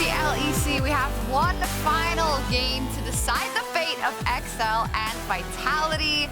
the LEC, we have one final game to decide the fate of XL and Vitality.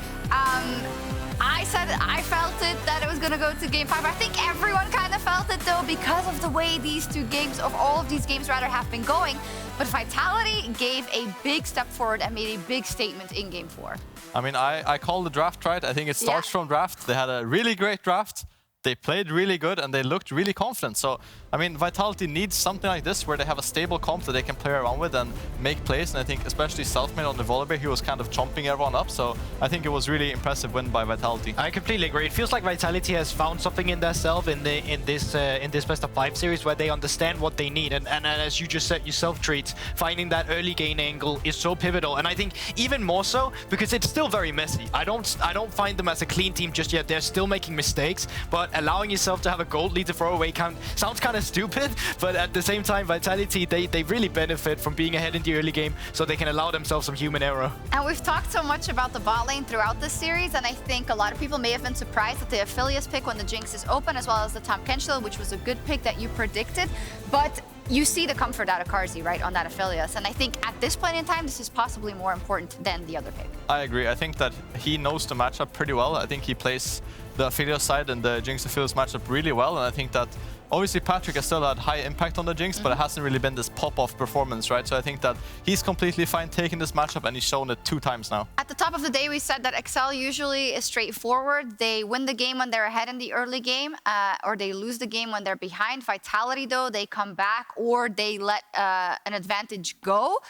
I felt it that it was going to go to game 5. I think everyone kind of felt it though because of the way these two games, of all of these games rather, have been going. But Vitality gave a big step forward and made a big statement in game 4. I mean, I call the draft right. I think it starts from draft. They had a really great draft. They played really good and they looked really confident. So, I mean, Vitality needs something like this where they have a stable comp that they can play around with and make plays. And I think especially Selfmade on the Volibear, he was kind of chomping everyone up. So I think it was really impressive win by Vitality. I completely agree. It feels like Vitality has found something in themselves in this best of 5 series where they understand what they need. And as you just said yourself, Treatz, finding that early gain angle is so pivotal. And I think even more so because it's still very messy. I don't find them as a clean team just yet. They're still making mistakes, but allowing yourself to have a gold lead to throw away count sounds kind of stupid, but at the same time, Vitality, they really benefit from being ahead in the early game, so they can allow themselves some human error. And we've talked so much about the bot lane throughout this series, and I think a lot of people may have been surprised at the Aphelios pick when the Jinx is open, as well as the Tom Kenshil, which was a good pick that you predicted. But you see the comfort out of Carzzy, right, on that Aphelios. And I think at this point in time, this is possibly more important than the other pick. I agree. I think that he knows the matchup pretty well. I think he plays the Aphelios side and the Jinx Aphelios matchup really well. And I think that obviously Patrik has still had high impact on the Jinx, but it hasn't really been this pop-off performance, right? So I think that he's completely fine taking this matchup, and he's shown it 2 times now. At the top of the day, we said that XL usually is straightforward. They win the game when they're ahead in the early game, or they lose the game when they're behind. Vitality, though, they come back or they let an advantage go.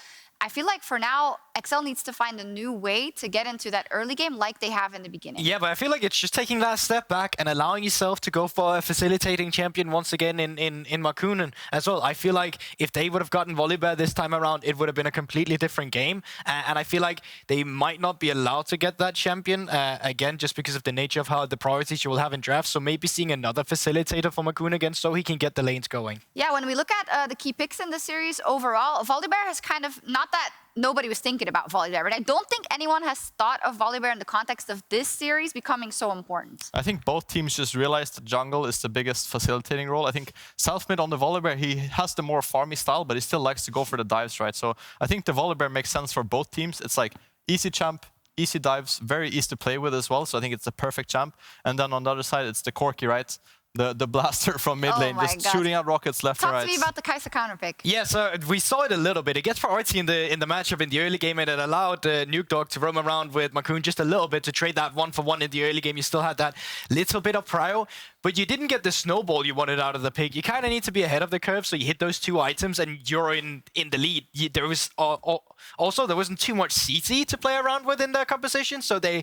I feel like for now, XL needs to find a new way to get into that early game like they have in the beginning. Yeah, but I feel like it's just taking that step back and allowing yourself to go for a facilitating champion once again in Markoon as well. I feel like if they would have gotten Volibear this time around, it would have been a completely different game. And I feel like they might not be allowed to get that champion again, just because of the nature of how the priorities you will have in drafts. So maybe seeing another facilitator for Markoon again so he can get the lanes going. Yeah, when we look at the key picks in the series overall, Volibear has kind of, not that nobody was thinking about Volibear, but I don't think anyone has thought of Volibear in the context of this series becoming so important. I think both teams just realized that jungle is the biggest facilitating role. I think Selfmade on the Volibear, he has the more farmy style, but he still likes to go for the dives, right? So I think the Volibear makes sense for both teams. It's like easy champ, easy dives, very easy to play with as well. So I think it's the perfect champ. And then on the other side, it's the Corki, right? The blaster from mid lane, just shooting out rockets left and right. Talk to me about the Kai'Sa counter pick. Yeah, so we saw it a little bit. It gets priority in the matchup in the early game, and it allowed Nukeduck to roam around with Markoon just a little bit to trade that 1-for-1 in the early game. You still had that little bit of prio, but you didn't get the snowball you wanted out of the pick. You kind of need to be ahead of the curve, so you hit those 2 items and you're in the lead. There was also there wasn't too much CT to play around with in the composition, so they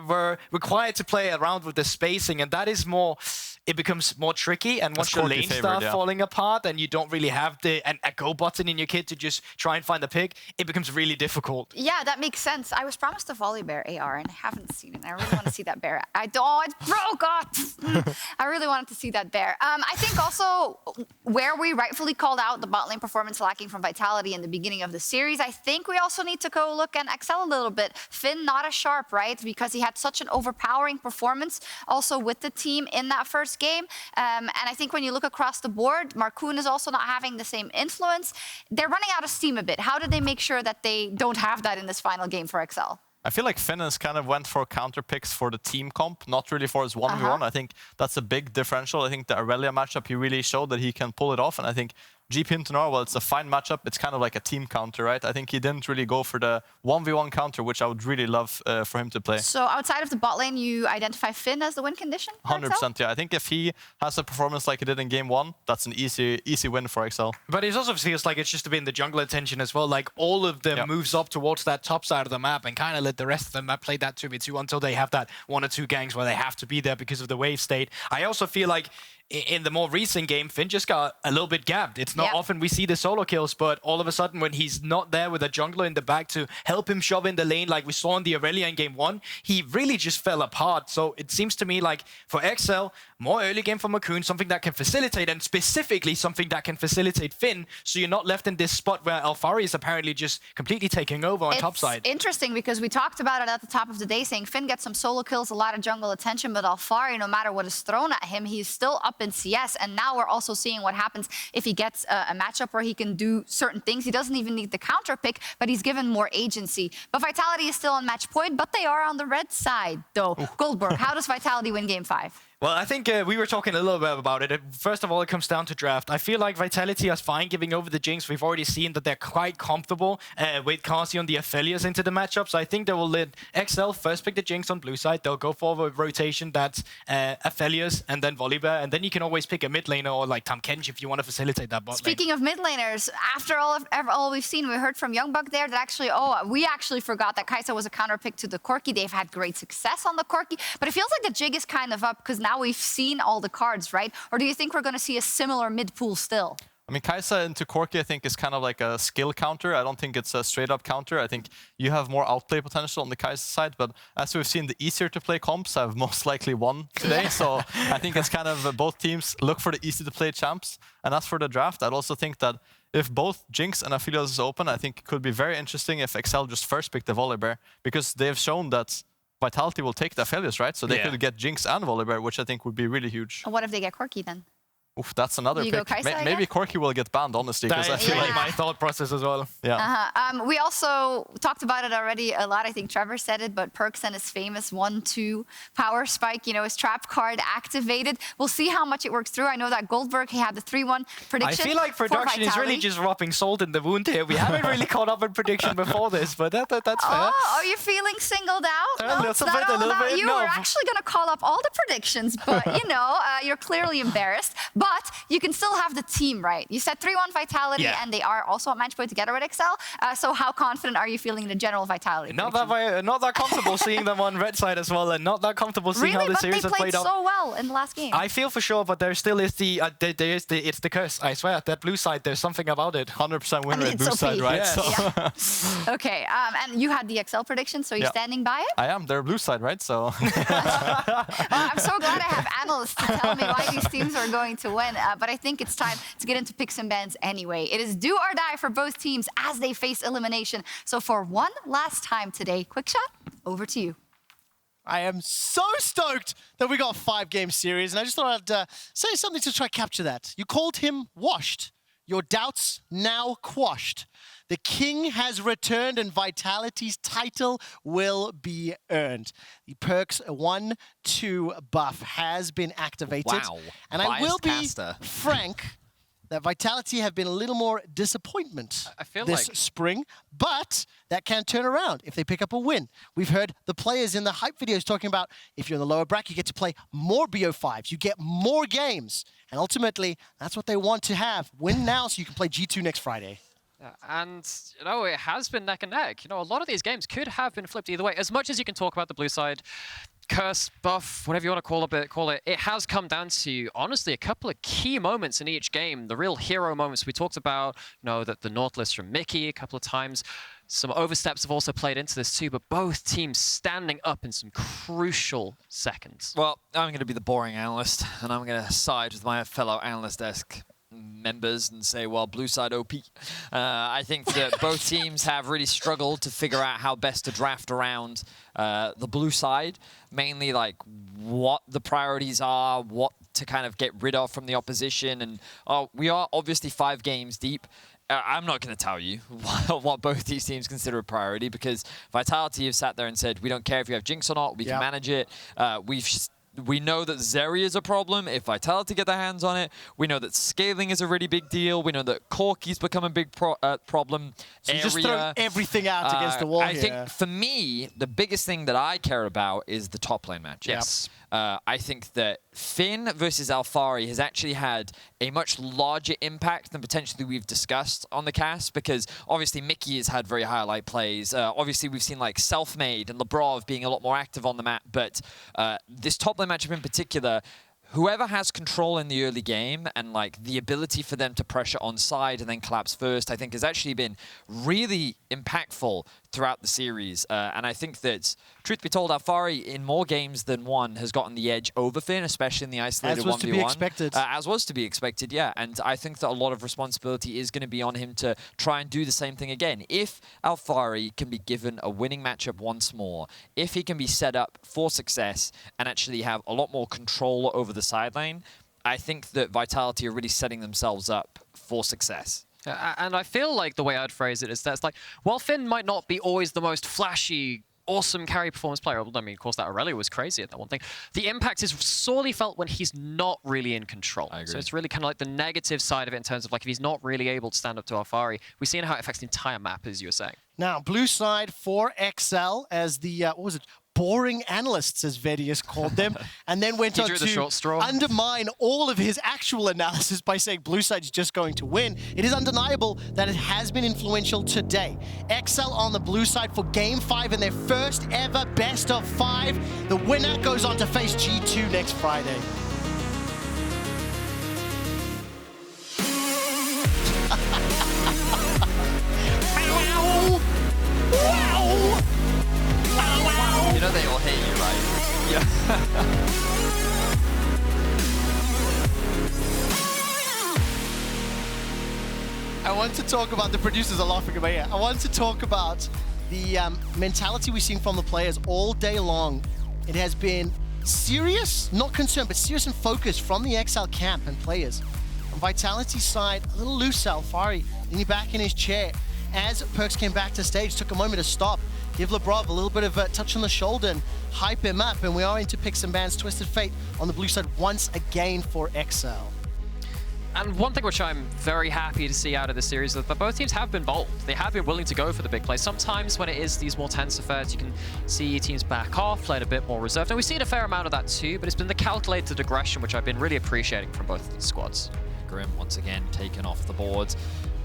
were required to play around with the spacing, and that is more. It becomes more tricky, and once your lanes start falling apart and you don't really have a go button in your kit to just try and find the pick, it becomes really difficult. Yeah, that makes sense. I was promised a Volibear AR and I haven't seen it. I really want to see that bear. It broke off. I really wanted to see that bear. I think also where we rightfully called out the bot lane performance lacking from Vitality in the beginning of the series, I think we also need to go look and excel a little bit. Finn not as sharp, right? Because he had such an overpowering performance also with the team in that first game. And I think when you look across the board, Markoon is also not having the same influence. They're running out of steam a bit. How do they make sure that they don't have that in this final game for XL? I feel like Finn has kind of went for counter picks for the team comp, not really for his 1v1. I think that's a big differential. I think the Aurelia matchup, he really showed that he can pull it off. And I think GP into Nora, well, it's a fine matchup. It's kind of like a team counter, right? I think he didn't really go for the 1v1 counter, which I would really love for him to play. So outside of the bot lane, you identify Finn as the win condition? 100%, yeah. I think if he has a performance like he did in game 1, that's an easy win for XL. But it also feels like it's just to be in the jungle attention as well. Like all of them moves up towards that top side of the map and kind of let the rest of the map play that 2v2 until they have that 1 or 2 gangs where they have to be there because of the wave state. I also feel like in the more recent game, Finn just got a little bit gapped. It's not often we see the solo kills, but all of a sudden when he's not there with a jungler in the back to help him shove in the lane like we saw in the Aurelia in game 1, he really just fell apart. So it seems to me like for XL, more early game for Markoon, something that can facilitate, and specifically something that can facilitate Finn, so you're not left in this spot where Alphari is apparently just completely taking over on top side. It's interesting because we talked about it at the top of the day, saying Finn gets some solo kills, a lot of jungle attention, but Alphari, no matter what is thrown at him, he's still up up in CS, and now we're also seeing what happens if he gets a matchup where he can do certain things. He doesn't even need the counter pick, but he's given more agency. But Vitality is still on match point, but they are on the red side, though. Guldborg, how does Vitality win Game 5? Well, I think we were talking a little bit about it. First of all, it comes down to draft. I feel like Vitality is fine giving over the Jinx. We've already seen that they're quite comfortable with Carzzy on the Aphelios into the matchup. So I think they will let XL first pick the Jinx on blue side. They'll go for a rotation that's Aphelios and then Volibear. And then you can always pick a mid laner or like Tamkench if you want to facilitate that bot lane. Speaking of mid laners, after all we've seen, we heard from Youngbug there that actually, we actually forgot that Kai'Sa was a counter pick to the Corki. They've had great success on the Corki, but it feels like the jig is kind of up because now we've seen all the cards, right? Or do you think we're going to see a similar mid pool still? I mean, Kai'Sa into Corki, I think, is kind of like a skill counter. I don't think it's a straight-up counter. I think you have more outplay potential on the Kai'Sa side, but as we've seen, the easier-to-play comps have most likely won today. So I think it's kind of both teams look for the easy-to-play champs. And as for the draft, I'd also think that if both Jinx and Aphelios is open, I think it could be very interesting if XL just first pick the Volibear, because they've shown that Vitality will take the Aphelios, right? So they could get Jinx and Volibear, which I think would be really huge. What if they get Corki then? Oof, that's another pick. Maybe Corki will get banned, honestly. That is like my thought process as well. Yeah. We also talked about it already a lot. I think Trevor said it, but Perkz and his famous 1-2 power spike, you know, his trap card activated. We'll see how much it works through. I know that Guldborg, he had the 3-1 prediction. I feel like production is really just rubbing salt in the wound here. We haven't really caught up in prediction before this, but that's fair. Oh, are you feeling singled out? A little bit. You were actually going to call up all the predictions, but, you know, you're clearly embarrassed. But you can still have the team, right? You said 3-1 Vitality, and they are also at match point together with XL. So how confident are you feeling in the general Vitality? Not that comfortable seeing them on red side as well, and not that comfortable seeing how the series have played out. Really? But they played so well in the last game. I feel for sure, but there still is it's the curse. I swear, that blue side, there's something about it. 100% win rate blue side, right? Yeah. So. Okay, and you had the XL prediction, so you're standing by it? I am. They're blue side, right? So. I'm so glad I have analysts to tell me why these teams are going to win. But I think it's time to get into picks and bans anyway. It is do or die for both teams as they face elimination. So for one last time today, Quickshot, over to you. I am so stoked that we got a 5-game series, and I just thought I'd say something to try to capture that. You called him washed. Your doubts now quashed. The king has returned and Vitality's title will be earned. The Perkz 1-2 buff has been activated. Wow. And I will be frank that Vitality have been a little more disappointment this spring, but that can turn around if they pick up a win. We've heard the players in the hype videos talking about if you're in the lower bracket, you get to play more BO5s, you get more games, and ultimately, that's what they want to have. Win now so you can play G2 next Friday. And, you know, it has been neck and neck. You know, a lot of these games could have been flipped either way. As much as you can talk about the blue side, curse, buff, whatever you want to call it, it has come down to, honestly, a couple of key moments in each game, the real hero moments. We talked about, you know, the Nautilus from Mikyx a couple of times. Some oversteps have also played into this too, but both teams standing up in some crucial seconds. Well, I'm going to be the boring analyst, and I'm going to side with my fellow analyst desk members and say, well, blue side OP. I think that both teams have really struggled to figure out how best to draft around the blue side, mainly like what the priorities are, what to kind of get rid of from the opposition. And we are obviously 5 games deep. I'm not going to tell you what both these teams consider a priority, because Vitality have sat there and said, we don't care if you have Jinx or not, we can manage it. We know that Zeri is a problem if Vitality get their hands on it. We know that scaling is a really big deal. We know that Corki's become a big problem. So you just throw everything out against the wall I think for me, the biggest thing that I care about is the top lane match. Yes. I think that Finn versus Alphari has actually had a much larger impact than potentially we've discussed on the cast, because obviously Mikyx has had very highlight plays. Obviously we've seen like Selfmade and Labrov being a lot more active on the map, but this top lane matchup in particular, whoever has control in the early game and like the ability for them to pressure on side and then collapse first, I think has actually been really impactful throughout the series. And I think that, truth be told, Alphari in more games than one has gotten the edge over Finn, especially in the isolated 1v1. As was to be expected. As was to be expected, yeah. And I think that a lot of responsibility is going to be on him to try and do the same thing again. If Alphari can be given a winning matchup once more, if he can be set up for success and actually have a lot more control over the side lane, I think that Vitality are really setting themselves up for success. And I feel like the way I'd phrase it is that it's like, while Finn might not be always the most flashy, awesome carry performance player, I mean, of course, that Aurelia was crazy at that one thing. The impact is sorely felt when he's not really in control. I agree. So it's really kind of like the negative side of it in terms of like if he's not really able to stand up to Alphari. We've seen how it affects the entire map, as you were saying. Now, blue side for XL as the, what was it? Boring analysts, as Vedius called them, and then went on to undermine all of his actual analysis by saying blue side is just going to win. It is undeniable that it has been influential today. XL on the blue side for Game 5 in their first ever best of 5. The winner goes on to face G2 next Friday. Wow! You know they all hate you, right? Yeah. I want to talk about, the producers are laughing at me here. I want to talk about the mentality we've seen from the players all day long. It has been serious, not concerned, but serious and focused from the XL camp and players. On Vitality's side, a little loose, Alphari, leaning back in his chair. As Perkz came back to stage, took a moment to stop, give Labrov a little bit of a touch on the shoulder and hype him up. And we are into picks and bans. Twisted Fate on the blue side once again for XL. And one thing which I'm very happy to see out of this series is that both teams have been bold. They have been willing to go for the big plays. Sometimes when it is these more tense affairs, you can see teams back off, play it a bit more reserved. And we've seen a fair amount of that too, but it's been the calculated aggression which I've been really appreciating from both of these squads. Grim once again taken off the boards.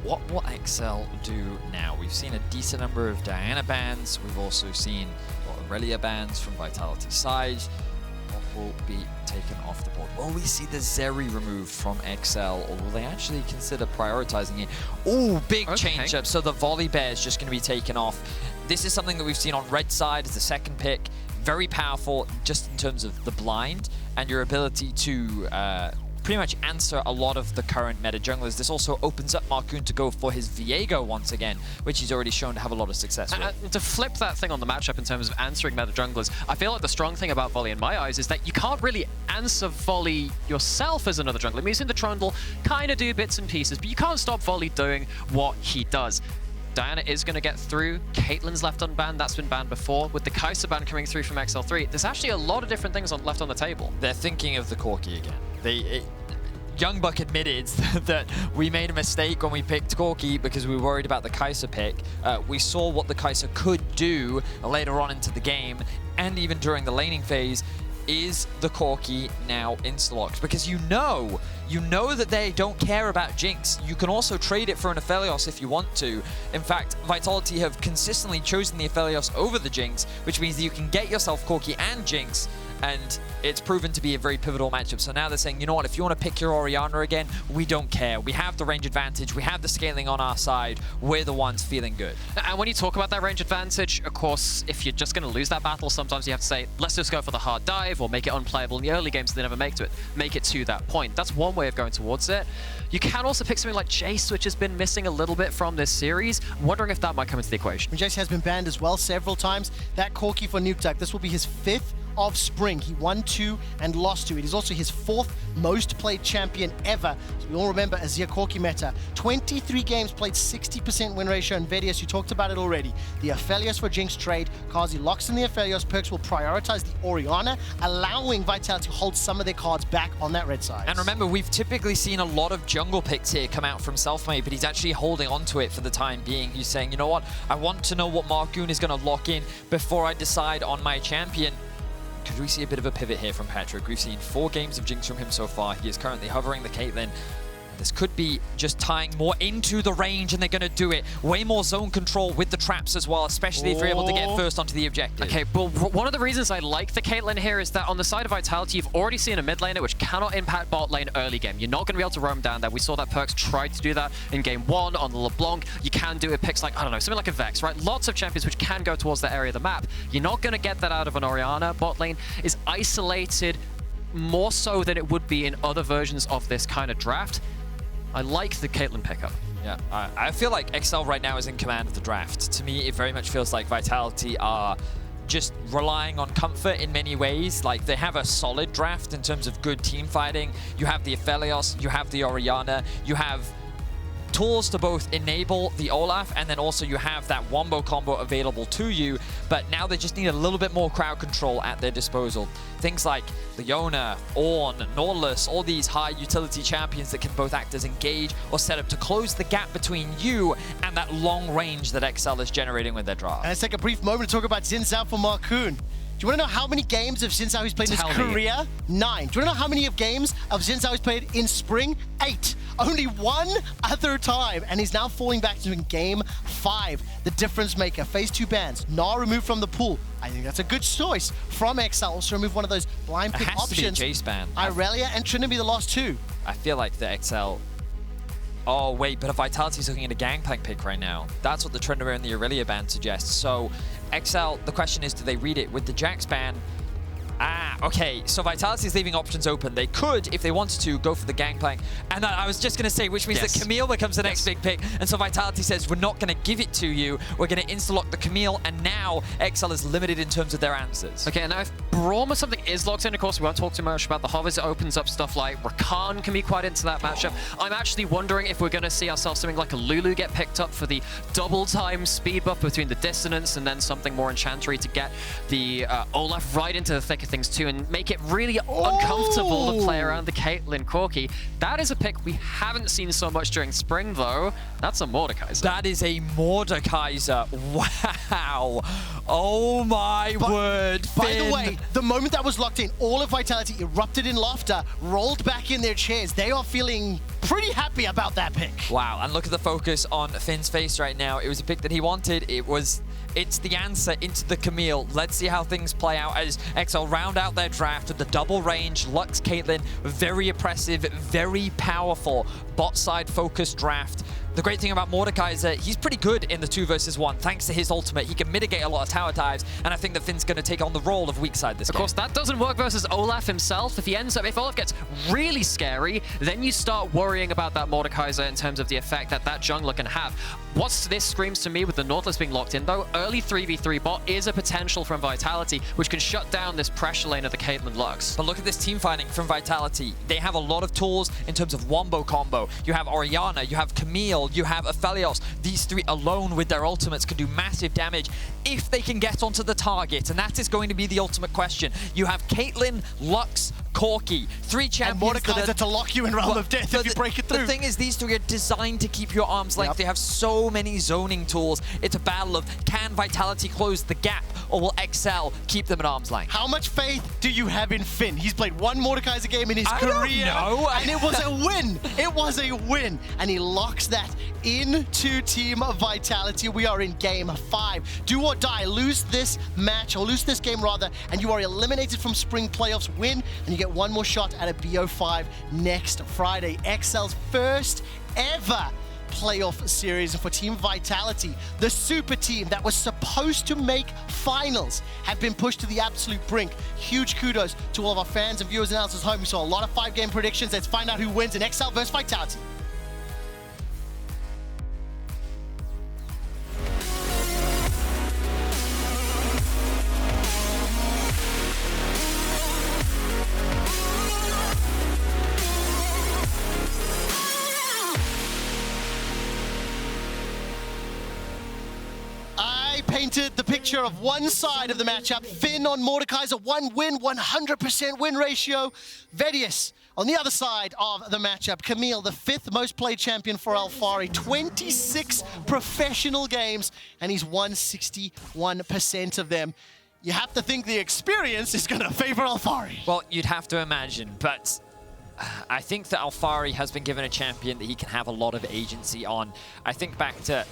What will XL do now? We've seen a decent number of Diana bans. We've also seen Aurelia bans from Vitality's side. What will be taken off the board? Will we see the Zeri removed from XL, or will they actually consider prioritizing it? Oh, big change up. So the Volley Bear is just going to be taken off. This is something that we've seen on red side as the second pick. Very powerful just in terms of the blind and your ability to pretty much answer a lot of the current meta junglers. This also opens up Markoon to go for his Viego once again, which he's already shown to have a lot of success with. And to flip that thing on the matchup in terms of answering meta junglers, I feel like the strong thing about Volley in my eyes is that you can't really answer Volley yourself as another jungler. I mean, you've seen the Trundle kind of do bits and pieces, but you can't stop Volley doing what he does. Diana is going to get through. Caitlyn's left unbanned. That's been banned before. With the Kaiser ban coming through from XL3, there's actually a lot of different things left on the table. They're thinking of the Corki again. Youngbuck admitted that we made a mistake when we picked Corki because we were worried about the Kaiser pick. We saw what the Kaiser could do later on into the game, and even during the laning phase. Is the Corki now insta-locked? Because you know that they don't care about Jinx. You can also trade it for an Aphelios if you want to. In fact, Vitality have consistently chosen the Aphelios over the Jinx, which means that you can get yourself Corki and Jinx, and it's proven to be a very pivotal matchup. So now they're saying, you know what, if you want to pick your Orianna again, we don't care. We have the range advantage. We have the scaling on our side. We're the ones feeling good. And when you talk about that range advantage, of course, if you're just going to lose that battle, sometimes you have to say, let's just go for the hard dive or make it unplayable in the early games so they never make it to that point. That's one way of going towards it. You can also pick something like Jace, which has been missing a little bit from this series. I'm wondering if that might come into the equation. Jace has been banned as well several times. That Corki for Nukeduck, this will be his 5th of spring. He won 2 and lost 2. It is also his 4th most played champion ever. So we all remember Azir Corki meta. 23 games played, 60% win ratio, and Vedius, you talked about it already. The Aphelios for Jinx trade. Carzzy locks in the Aphelios. Perkz will prioritize the Orianna, allowing Vitality to hold some of their cards back on that red side. And remember, we've typically seen a lot of jungle picks here come out from Selfmade, but he's actually holding on to it for the time being. He's saying, you know what, I want to know what Markoon is going to lock in before I decide on my champion. Could we see a bit of a pivot here from Patrik? We've seen 4 games of Jinx from him so far. He is currently hovering the Caitlyn. This could be just tying more into the range, and they're going to do it. Way more zone control with the traps as well, especially if you're able to get first onto the objective. Okay, but one of the reasons I like the Caitlyn here is that on the side of Vitality, you've already seen a mid laner which cannot impact bot lane early game. You're not going to be able to roam down there. We saw that Perkz tried to do that in game 1 on the LeBlanc. You can do it picks like, I don't know, something like a Vex, right? Lots of champions which can go towards that area of the map. You're not going to get that out of an Orianna. Bot lane is isolated more so than it would be in other versions of this kind of draft. I like the Caitlyn pickup. Yeah, I feel like XL right now is in command of the draft. To me, it very much feels like Vitality are just relying on comfort in many ways. Like, they have a solid draft in terms of good team fighting. You have the Aphelios, you have the Orianna, you have tools to both enable the Olaf, and then also you have that wombo combo available to you, but now they just need a little bit more crowd control at their disposal. Things like Leona, Ornn, Nautilus, all these high utility champions that can both act as engage or set up to close the gap between you and that long range that XL is generating with their draft. And let's take a brief moment to talk about Zhao for Markoon. Do you want to know how many games of Zhao he's played in his career? 9. Do you want to know how many games of Zhao he's played in spring? 8. Only one other time, and he's now falling back to game 5. The difference maker. Phase 2 bans. Now removed from the pool. I think that's a good choice from XL. Also remove one of those blind pick options. It has to be a Jace ban. Irelia and Trinity the last 2. I feel like the XL... Oh, wait, but if Vitality's looking at a Gangplank pick right now, that's what the Trinity and the Irelia ban suggests. So, XL, the question is, do they read it? With the Jax ban, okay, so Vitality's leaving options open. They could, if they wanted to, go for the Gangplank. And I was just going to say, which means that Camille becomes the next big pick. And so Vitality says, we're not going to give it to you. We're going to insta-lock the Camille. And now XL is limited in terms of their answers. Okay, now if Braum or something is locked in, of course, we won't talk too much about the hovers. It opens up stuff like Rakan can be quite into that matchup. I'm actually wondering if we're going to see ourselves something like a Lulu get picked up for the double time speed buff between the dissonance and then something more enchantery to get the Olaf right into the thick of things too and make it really uncomfortable to play around the Caitlyn Corki. That is a pick we haven't seen so much during spring though. That's a Mordekaiser. That is a Mordekaiser. Wow. Oh my word. By the way, the moment that was locked in, all of Vitality erupted in laughter, rolled back in their chairs. They are feeling pretty happy about that pick. Wow, and look at the focus on Finn's face right now. It was a pick that he wanted. It's the answer into the Camille. Let's see how things play out as XL round out their draft with the double range. Lux Caitlyn, very oppressive, very powerful bot side focused draft. The great thing about Mordekaiser, he's pretty good in the 2 versus 1. Thanks to his ultimate, he can mitigate a lot of tower dives, and I think that Finn's going to take on the role of weak side this game. Of course, that doesn't work versus Olaf himself. If Olaf gets really scary, then you start worrying about that Mordekaiser in terms of the effect that jungler can have. What this screams to me with the Nautilus being locked in, though, early 3v3 bot is a potential from Vitality, which can shut down this pressure lane of the Caitlyn Lux. But look at this team fighting from Vitality. They have a lot of tools in terms of wombo combo. You have Orianna, you have Camille, you have Aphelios. These 3 alone with their ultimates can do massive damage if they can get onto the target, and that is going to be the ultimate question. You have Caitlyn, Lux, Corki, 3 champions. And Mordekaiser to lock you in Realm of Death if you break it through. The thing is, these 3 are designed to keep your arm's length. They have so many zoning tools. It's a battle of, can Vitality close the gap, or will XL keep them at arm's length? How much faith do you have in Finn? He's played 1 Mordekaiser game in his career. And it was a win. It was a win. And he locks that into Team Vitality. We are in game 5. Do or die. Lose this match, or lose this game rather, and you are eliminated from spring playoffs. Win, and you get 1 more shot at a BO5 next Friday. XL's first ever playoff series for Team Vitality. The super team that was supposed to make finals have been pushed to the absolute brink. Huge kudos to all of our fans and viewers and analysts at home. We saw a lot of 5-game predictions. Let's find out who wins in XL versus Vitality. Painted the picture of one side of the matchup. Finn on Mordekaiser, 1 win, 100% win ratio. Vedius on the other side of the matchup. Camille, the 5th most played champion for Alphari, 26 professional games, and he's won 61% of them. You have to think the experience is going to favor Alphari. Well, you'd have to imagine, but I think that Alphari has been given a champion that he can have a lot of agency on. I think back to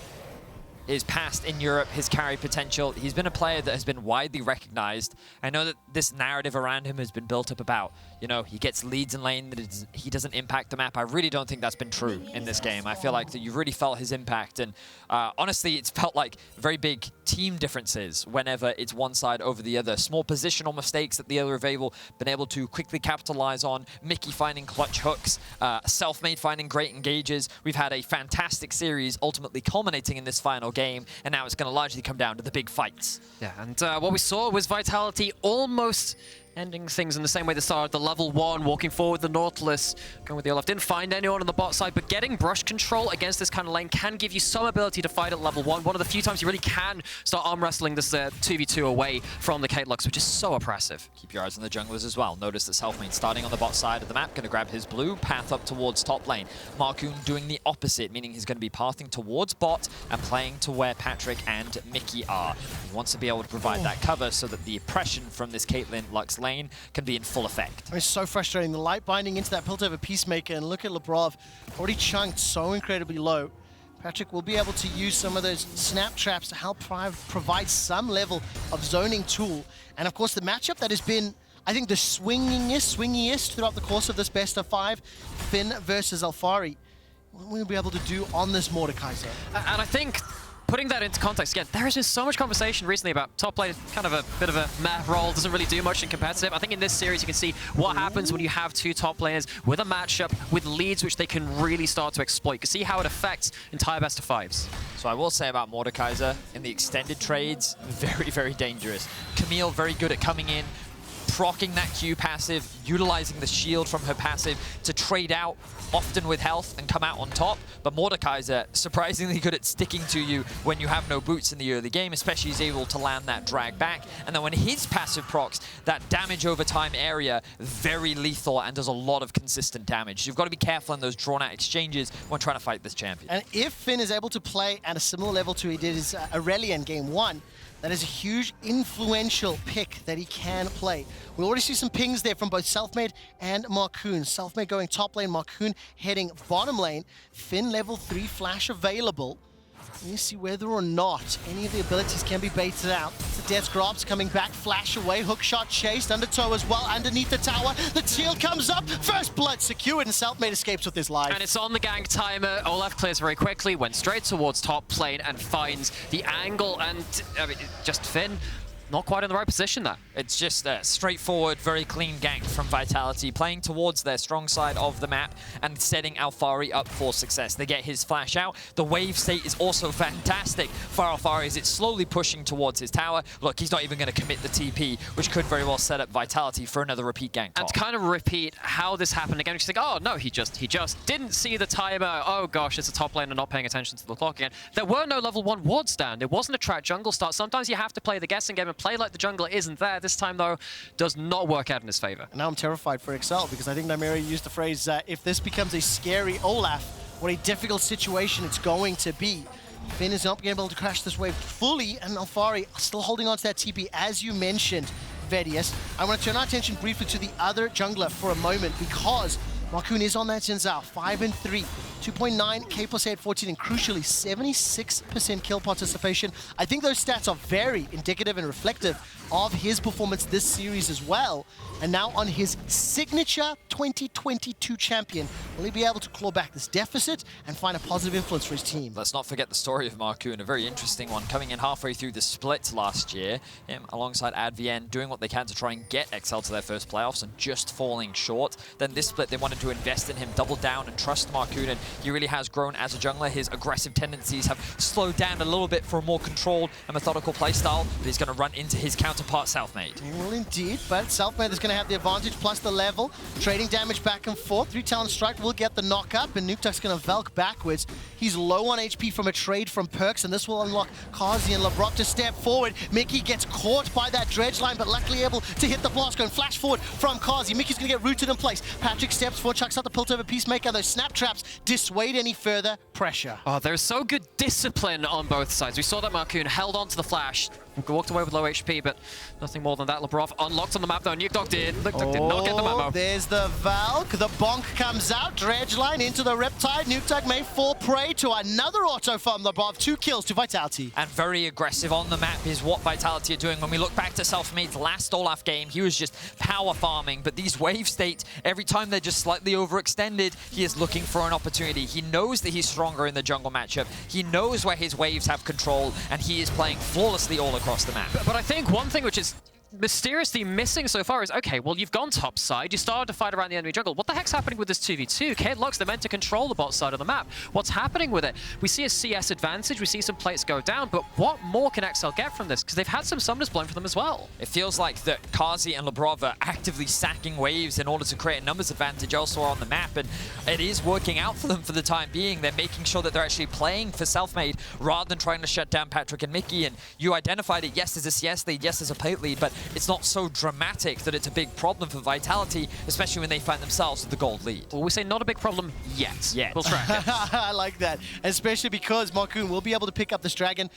his past in Europe, his carry potential. He's been a player that has been widely recognized. I know that this narrative around him has been built up about, you know, he gets leads in lane, that he doesn't impact the map. I really don't think that's been true in this game. I feel like that you really felt his impact, and honestly, it's felt like very big team differences whenever it's one side over the other. Small positional mistakes that the other have been able to quickly capitalize on. Mikyx finding clutch hooks, Selfmade finding great engages. We've had a fantastic series ultimately culminating in this final final game, and now it's going to largely come down to the big fights. Yeah, and what we saw was Vitality almost ending things in the same way they started the level 1, walking forward the Nautilus, going with the Olaf. Didn't find anyone on the bot side, but getting brush control against this kind of lane can give you some ability to fight at level 1. One of the few times you really can start arm wrestling this 2v2 away from the Caitlyn, which is so oppressive. Keep your eyes on the junglers as well. Notice that Selfmade starting on the bot side of the map, going to grab his blue, path up towards top lane. Markoon doing the opposite, meaning he's going to be pathing towards bot and playing to where Patrik and Mikyx are. He wants to be able to provide that cover so that the oppression from this Caitlyn Lux lane can be in full effect. It's so frustrating. The light binding into that Piltover Peacemaker, and look at Labrov, already chunked so incredibly low. Patrik will be able to use some of those snap traps to help provide some level of zoning tool. And of course, the matchup that has been, I think, the swingiest throughout the course of this best of 5, Finn versus Alphari. What will we be able to do on this Mordekaiser? And I think, putting that into context again, there has been so much conversation recently about top lane, kind of a bit of a meh role, doesn't really do much in competitive. I think in this series you can see what happens when you have 2 top laners with a matchup, with leads which they can really start to exploit. You can see how it affects entire best of 5s. So I will say about Mordekaiser, in the extended trades, very, very dangerous. Camille very good at coming in, proccing that Q passive, utilizing the shield from her passive to trade out, often with health, and come out on top. But Mordekaiser, surprisingly good at sticking to you when you have no boots in the early game, especially he's able to land that drag back. And then when his passive procs, that damage over time area, very lethal and does a lot of consistent damage. So you've got to be careful in those drawn-out exchanges when trying to fight this champion. And if Finn is able to play at a similar level to he did his Irelia in game 1, that is a huge influential pick that he can play. We already see some pings there from both Selfmade and Markoon. Selfmade going top lane, Markoon heading bottom lane. Finn level 3 flash available. Let me see whether or not any of the abilities can be baited out. The Death's Grabs coming back, flash away, hook shot chased, undertow as well, underneath the tower. The shield comes up, first blood secured, and Selfmade escapes with his life. And it's on the gank timer. Olaf clears very quickly, went straight towards top lane and finds the angle, and I mean, just Finn not quite in the right position there. It's just a straightforward, very clean gank from Vitality, playing towards their strong side of the map and setting Alphari up for success. They get his flash out. The wave state is also fantastic for Alphari as it's slowly pushing towards his tower. Look, he's not even going to commit the TP, which could very well set up Vitality for another repeat gank. And to kind of repeat how this happened again, just think, oh no, he just didn't see the timer. Oh gosh, it's a top lane and not paying attention to the clock again. There were no level 1 ward stand. It wasn't a track jungle start. Sometimes you have to play the guessing game and play like the jungler isn't there. This time, though, does not work out in his favor. And now I'm terrified for Excel because I think Nymaera used the phrase, if this becomes a scary Olaf, what a difficult situation it's going to be. Finn is not being able to crash this wave fully, and Alphari still holding on to that TP, as you mentioned, Vedius. I want to turn our attention briefly to the other jungler for a moment because Markoon is on that Zhao, 5 and 3. 2.9 K plus 814, and crucially 76% kill participation. I think those stats are very indicative and reflective of his performance this series as well. And now on his signature 2022 champion, will he be able to claw back this deficit and find a positive influence for his team? Let's not forget the story of Markoon, a very interesting one, coming in halfway through the split last year, him alongside ADVN doing what they can to try and get XL to their first playoffs and just falling short. Then this split, they wanted to invest in him, double down and trust Markoon, and he really has grown as a jungler. His aggressive tendencies have slowed down a little bit for a more controlled and methodical playstyle, but he's going to run into his counterpart, Selfmade. He will indeed, but Selfmade is going to have the advantage plus the level. Trading damage back and forth. 3 Talon Strike will get the knock up, and Nukeduck's going to Velk backwards. He's low on HP from a trade from Perkz, and this will unlock Carzzy and Labrov to step forward. Mikyx gets caught by that dredge line, but luckily able to hit the blast, going flash forward from Carzzy. Mikyx's going to get rooted in place. Patrik steps forward, chucks out the Piltover Peacemaker. Those snap traps dissuade any further pressure. Oh, there's so good discipline on both sides. We saw that Markoon held on to the flash, walked away with low HP, but nothing more than that. Labrov unlocked on the map though. Nukeduck did not get the memo. There's the Valk. The bonk comes out. Dredge line into the Riptide. Nukeduck may fall prey to another auto from Labrov. 2 kills to Vitality. And very aggressive on the map is what Vitality are doing. When we look back to Selfmade's last Olaf game, he was just power farming. But these wave states, every time they're just slightly overextended, he is looking for an opportunity. He knows that he's stronger in the jungle matchup. He knows where his waves have control, and he is playing flawlessly all across the map. But I think one thing which is mysteriously missing so far is, okay, well, you've gone top side, you started to fight around the enemy jungle. What the heck's happening with this 2v2? Lux, they're meant to control the bot side of the map. What's happening with it? We see a CS advantage, we see some plates go down, but what more can XL get from this? Because they've had some summoners blown for them as well. It feels like that Carzzy and Labrov are actively sacking waves in order to create a numbers advantage elsewhere on the map, and it is working out for them for the time being. They're making sure that they're actually playing for Selfmade rather than trying to shut down Patrik and Mikyx, and you identified it, yes, as a CS lead, yes, as a plate lead, but it's not so dramatic that it's a big problem for Vitality, especially when they find themselves with the gold lead. Well, we say not a big problem yet. We'll track it. I like that, especially because Markoon will be able to pick up this dragon.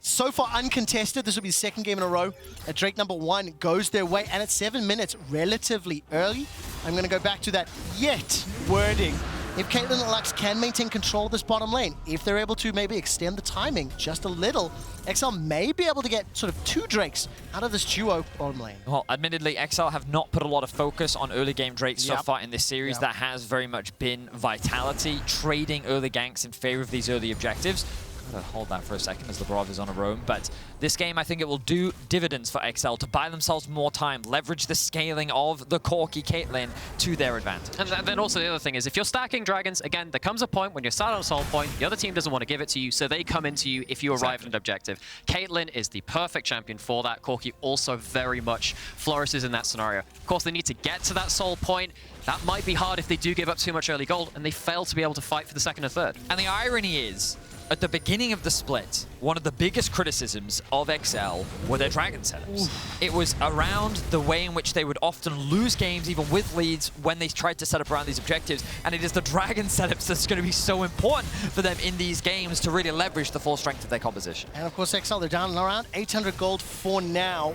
So far uncontested, this will be the second game in a row. Drake #1 goes their way, and at 7 minutes, relatively early. I'm going to go back to that yet wording. If Caitlyn and Lux can maintain control of this bottom lane, if they're able to maybe extend the timing just a little, XL may be able to get sort of 2 Drakes out of this duo bottom lane. Well, admittedly, XL have not put a lot of focus on early game Drakes so far in this series. That has very much been Vitality, trading early ganks in favor of these early objectives. Gotta hold that for a second as Labrov is on a roam, but this game I think it will do dividends for XL to buy themselves more time, leverage the scaling of the Corki Caitlyn to their advantage. And then also the other thing is, if you're stacking dragons, again, there comes a point when you're sat on a soul point, the other team doesn't want to give it to you, so they come into you if you arrive at an objective. Caitlyn is the perfect champion for that. Corki also very much flourishes in that scenario. Of course, they need to get to that soul point. That might be hard if they do give up too much early gold, and they fail to be able to fight for the second or third. And the irony is, at the beginning of the split, one of the biggest criticisms of XL were their dragon setups. It was around the way in which they would often lose games, even with leads, when they tried to set up around these objectives. And it is the dragon setups that's going to be so important for them in these games to really leverage the full strength of their composition. And of course, XL, they're down around 800 gold for now.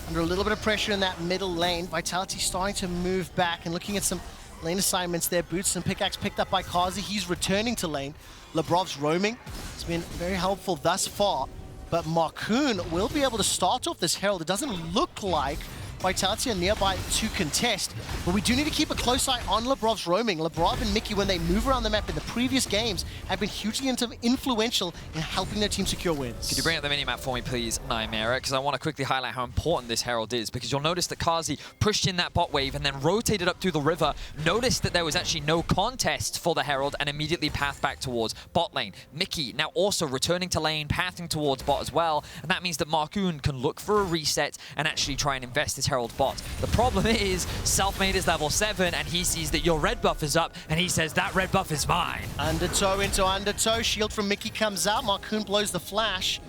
Under a little bit of pressure in that middle lane. Vitality starting to move back and looking at some lane assignments there. Boots and Pickaxe picked up by Carzzy. He's returning to lane. Labrov's roaming. It's been very helpful thus far. But Markoon will be able to start off this Herald. It doesn't look like Vitality are nearby to contest, but we do need to keep a close eye on Labrov's roaming. Labrov and Mikyx, when they move around the map in the previous games, have been hugely influential in helping their team secure wins. Could you bring up the minimap for me, please, Nymaera? Because I want to quickly highlight how important this Herald is, because you'll notice that Carzzy pushed in that bot wave and then rotated up through the river, noticed that there was actually no contest for the Herald, and immediately pathed back towards bot lane. Mikyx now also returning to lane, pathing towards bot as well, and that means that Markoon can look for a reset and actually try and invest his Herald bot. The problem is, Selfmade is level 7, and he sees that your red buff is up, and he says, that red buff is mine. Undertow into undertow. Shield from Mikyx comes out. Markoon blows the flash.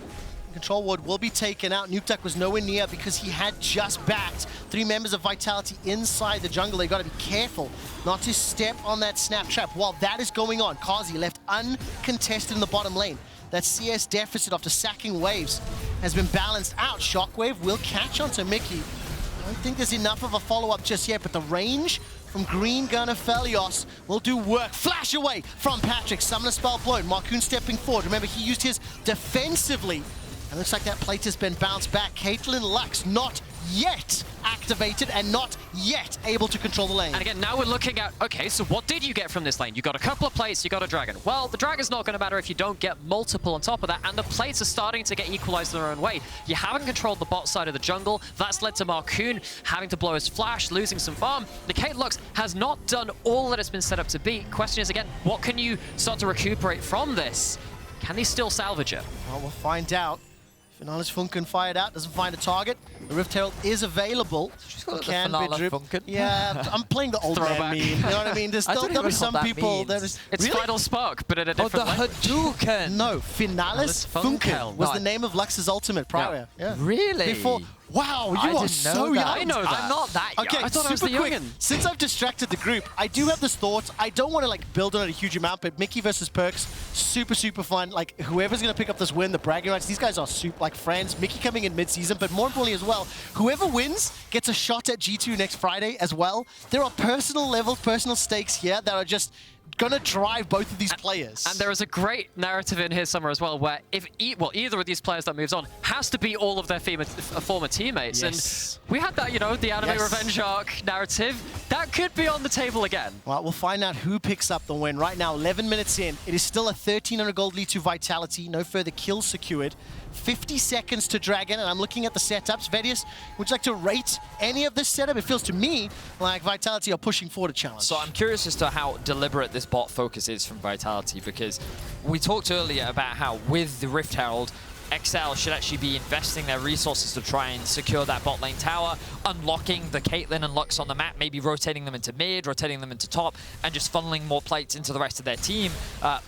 Control ward will be taken out. Nukeduck was nowhere near because he had just backed 3 members of Vitality inside the jungle. They got to be careful not to step on that snap trap. While that is going on, Carzzy left uncontested in the bottom lane. That CS deficit after sacking waves has been balanced out. Shockwave will catch onto Mikyx. I don't think there's enough of a follow-up just yet, but the range from Green Gun Aphelios will do work. Flash away from Patrik. Summoner spell blown. Markoon stepping forward. Remember, he used his defensively. And looks like that plate has been bounced back. Caitlyn Lux not yet activated and not yet able to control the lane. And again, now we're looking at, okay, so what did you get from this lane? You got a couple of plates, you got a dragon. Well, the dragon's not going to matter if you don't get multiple on top of that, and the plates are starting to get equalized in their own way. You haven't controlled the bot side of the jungle. That's led to Markoon having to blow his flash, losing some farm. The Caitlyn Lux has not done all that it's been set up to be. Question is, again, what can you start to recuperate from this? Can they still salvage it? Well, we'll find out. Finales Funken fired out, doesn't find a target. The Rift Herald is available. Yeah, I'm playing the old man meme. You know what I mean? There'll be some people that is... It's really? Vital Spark, but in a different the Hadouken! No, Finales Funken was the name of Lux's ultimate prior. Yeah. Really? Before... Wow, you are so young. I know that. I'm not that young. Okay, I thought I was the quick. youngin. Since I've distracted the group, I do have this thought. I don't want to like build on it a huge amount, but Mikyx versus Perkz, super fun. Like whoever's gonna pick up this win, the bragging rights, these guys are super like friends. Mikyx coming in mid-season, but more importantly as well, whoever wins gets a shot at G2 next Friday as well. There are personal levels, personal stakes here that are just gonna drive both of these players. And there is a great narrative in here somewhere as well, where if either of these players that moves on has to beat all of their former teammates. Yes. And we had that, you know, the anime revenge arc narrative. That could be on the table again. Well, we'll find out who picks up the win. Right now, 11 minutes in, it is still a 1,300 gold lead to Vitality. No further kills secured. 50 seconds to Dragon, and I'm looking at the setups. Vedius, would you like to rate any of this setup? It feels to me like Vitality are pushing forward a challenge. So I'm curious as to how deliberate this bot focus is from Vitality, because we talked earlier about how with the Rift Herald, XL should actually be investing their resources to try and secure that bot lane tower, unlocking the Caitlyn and Lux on the map, maybe rotating them into mid, rotating them into top, and just funneling more plates into the rest of their team.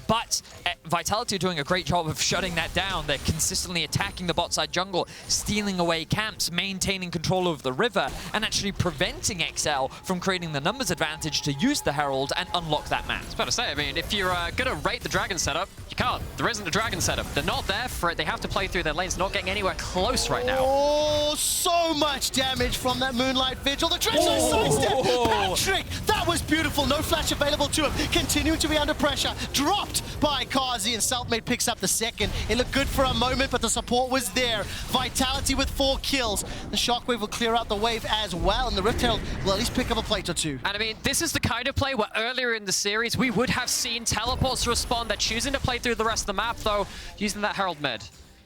But Vitality are doing a great job of shutting that down. They're consistently attacking the bot side jungle, stealing away camps, maintaining control over the river, and actually preventing XL from creating the numbers advantage to use the Herald and unlock that map. I was about to say, I mean, if you're going to rate the Dragon setup, you can't. There isn't a Dragon setup. They're not there for it. They have to play through their lanes, not getting anywhere close right now. Oh, so much damage from that Moonlight Vigil. The Treatz sidestep. Patrik, that was beautiful. No flash available to him. Continuing to be under pressure. Dropped by Carzzy, and Selfmade picks up the second. It looked good for a moment, but the support was there. Vitality with 4 kills. The Shockwave will clear out the wave as well, and the Rift Herald will at least pick up a plate or 2. And I mean, this is the kind of play where earlier in the series, we would have seen teleports respond. They're choosing to play through the rest of the map, though, using that Herald mid.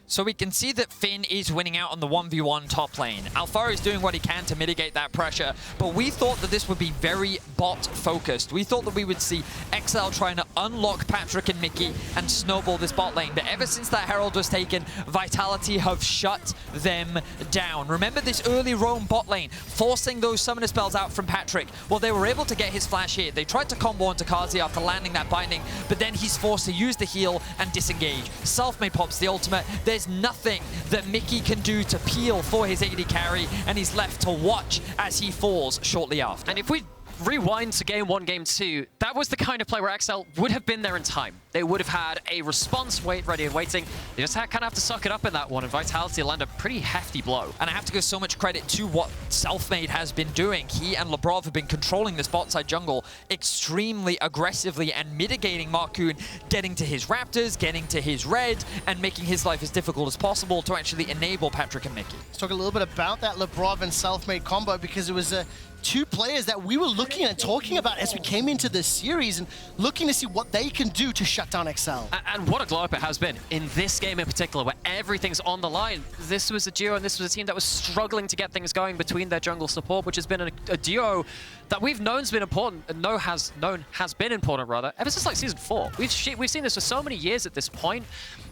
So we can see that Finn is winning out on the 1v1 top lane. Alphari is doing what he can to mitigate that pressure, but we thought that this would be very bot-focused. We thought that we would see XL trying to unlock Patrik and Mikyx and snowball this bot lane, but ever since that Herald was taken, Vitality have shut them down. Remember this early roam bot lane, forcing those summoner spells out from Patrik? Well, they were able to get his flash here. They tried to combo onto Carzzy after landing that binding, but then he's forced to use the heal and disengage. Selfmade pops the ultimate. There's nothing that Mikyx can do to peel for his AD carry, and he's left to watch as he falls shortly after. And if we rewind to game 1, game 2, that was the kind of play where XL would have been there in time. They would have had a response ready and waiting. They just kind of have to suck it up in that one, and Vitality land a pretty hefty blow. And I have to give so much credit to what Selfmade has been doing. He and Labrov have been controlling this bot side jungle extremely aggressively and mitigating Markoon getting to his Raptors, getting to his red, and making his life as difficult as possible to actually enable Patrik and Mikyx. Let's talk a little bit about that Labrov and Selfmade combo, because it was 2 players that we were looking at and talking about as we came into this series and looking to see what they can do to shut down XL. And what a glow up it has been in this game in particular, where everything's on the line. This was a duo, and this was a team that was struggling to get things going between their jungle support, which has been a duo that we've known's been important, and has been important rather, ever since like Season 4. We've seen this for so many years at this point.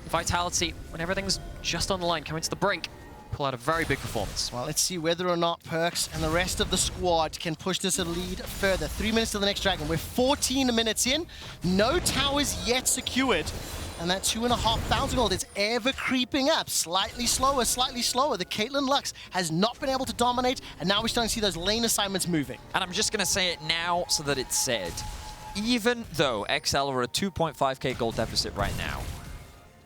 Vitality, when everything's just on the line, coming to the brink, pull out a very big performance. Well, let's see whether or not Perkz and the rest of the squad can push this a lead further. 3 minutes to the next Dragon. We're 14 minutes in. No towers yet secured. And that 2,500 gold is ever creeping up. Slightly slower, slightly slower. The Caitlyn Lux has not been able to dominate, and now we're starting to see those lane assignments moving. And I'm just going to say it now so that it's said. Even though XL are a 2.5k gold deficit right now,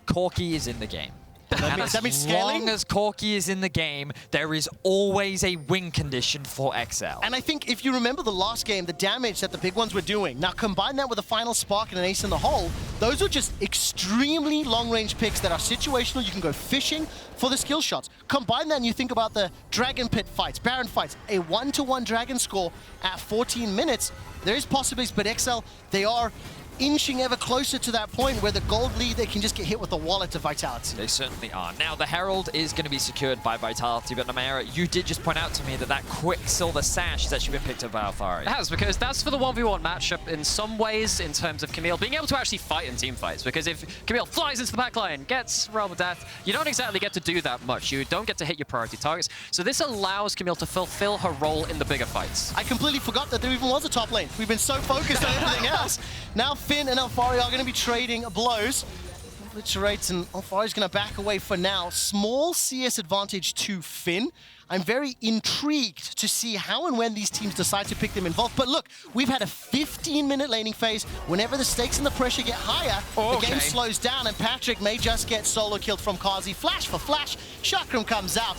Corki is in the game. And as long as Corki is in the game, there is always a win condition for XL. And I think if you remember the last game, the damage that the big ones were doing, now combine that with a final spark and an ace in the hole, those are just extremely long-range picks that are situational. You can go fishing for the skill shots. Combine that and you think about the Dragon Pit fights, Baron fights, a 1-to-1 Dragon score at 14 minutes. There is possibilities, but XL, they are inching ever closer to that point where the gold lead, they can just get hit with the wallet of Vitality. They certainly are. Now, the Herald is going to be secured by Vitality, but Nymaera, you did just point out to me that that Quicksilver sash has actually been picked up by Alphari. It has, because that's for the 1v1 matchup in some ways in terms of Camille being able to actually fight in team fights, because if Camille flies into the backline, gets Realm of Death, you don't exactly get to do that much. You don't get to hit your priority targets, so this allows Camille to fulfill her role in the bigger fights. I completely forgot that there even was a top lane. We've been so focused on everything else. Now Finn and Alphari are going to be trading blows. Treatz and Alphari is going to back away for now. Small CS advantage to Finn. I'm very intrigued to see how and when these teams decide to pick them involved. But look, we've had a 15-minute laning phase. Whenever the stakes and the pressure get higher, the game slows down, and Patrik may just get solo killed from Carzzy. Flash for flash, Chakram comes out.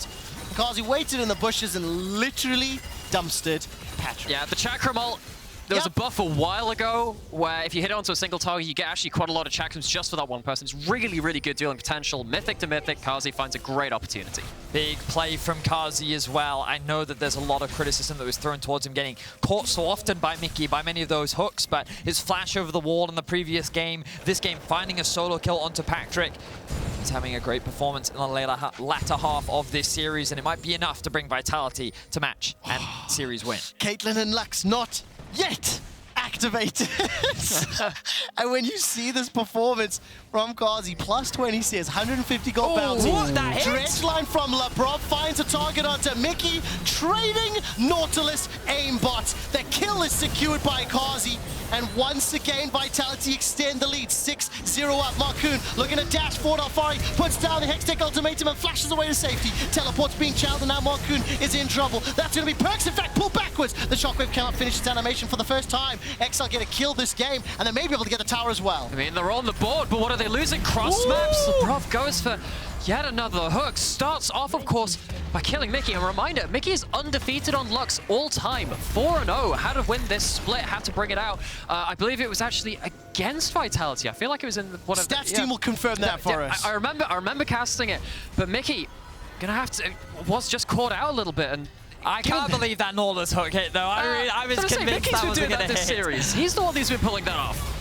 Carzzy waited in the bushes and literally dumpstered Patrik. Yeah, the Chakram ult There was a buff a while ago where if you hit it onto a single target, you get actually quite a lot of checksums just for that one person. It's really, really good dueling potential. Mythic to Mythic, Carzzy finds a great opportunity. Big play from Carzzy as well. I know that there's a lot of criticism that was thrown towards him getting caught so often by Mikyx, by many of those hooks, but his flash over the wall in the previous game, this game finding a solo kill onto Patrik. He's having a great performance in the latter half of this series, and it might be enough to bring Vitality to match and series win. Caitlyn and Lux not yet activated. And when you see this performance from Carzzy, plus 20 says 150 gold bounty. What? That hit? Dredge line from Labrov finds a target onto Mikyx, trading Nautilus aimbot. The kill is secured by Carzzy. And once again, Vitality extend the lead. 6-0 up. Markoon looking to dash forward. Alphari puts down the Hextech ultimatum and flashes away to safety. Teleport's being channeled, and now Markoon is in trouble. That's going to be Perkz, in fact, pulled backwards. The shockwave cannot finish its animation for the first time. XL get a kill this game, and they may be able to get the tower as well. I mean, they're on the board, but what are they losing? Cross maps. Labrov goes for yet another hook. Starts off, of course, by killing Mikyx. And a reminder, Mikyx is undefeated on Lux all time. 4-0. Had to win this split, had to bring it out. I believe it was actually against Vitality. I feel like it was in one of the... Stats team will confirm that for us. I remember casting it, but Mikyx gonna have to... was just caught out a little bit, and I can't believe that Nautilus hook hit, though. I was convinced that wasn't going to hit. Series. He's the one who's been pulling that off.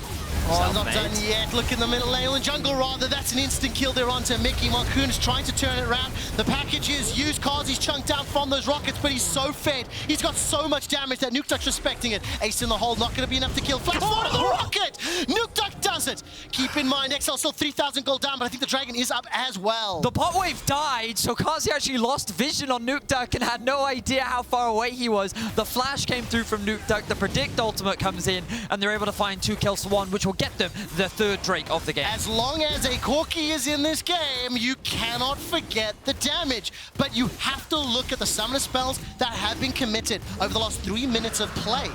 Oh, not done yet. Look in the middle lane, in jungle rather. That's an instant kill there onto Mikyx. Markoon is trying to turn it around. The package is used. Carzzy's chunked down from those rockets, but he's so fed. He's got so much damage that Nukeduck's respecting it. Ace in the hole, not going to be enough to kill. Flash forward to the rocket! Nukeduck does it! Keep in mind, XL still 3,000 gold down, but I think the dragon is up as well. The bot wave died, so Carzzy actually lost vision on Nukeduck and had no idea how far away he was. The flash came through from Nukeduck. The predict ultimate comes in, and they're able to find 2 kills to 1, which will get them the third Drake of the game. As long as a Corki is in this game, you cannot forget the damage. But you have to look at the summoner spells that have been committed over the last 3 minutes of play.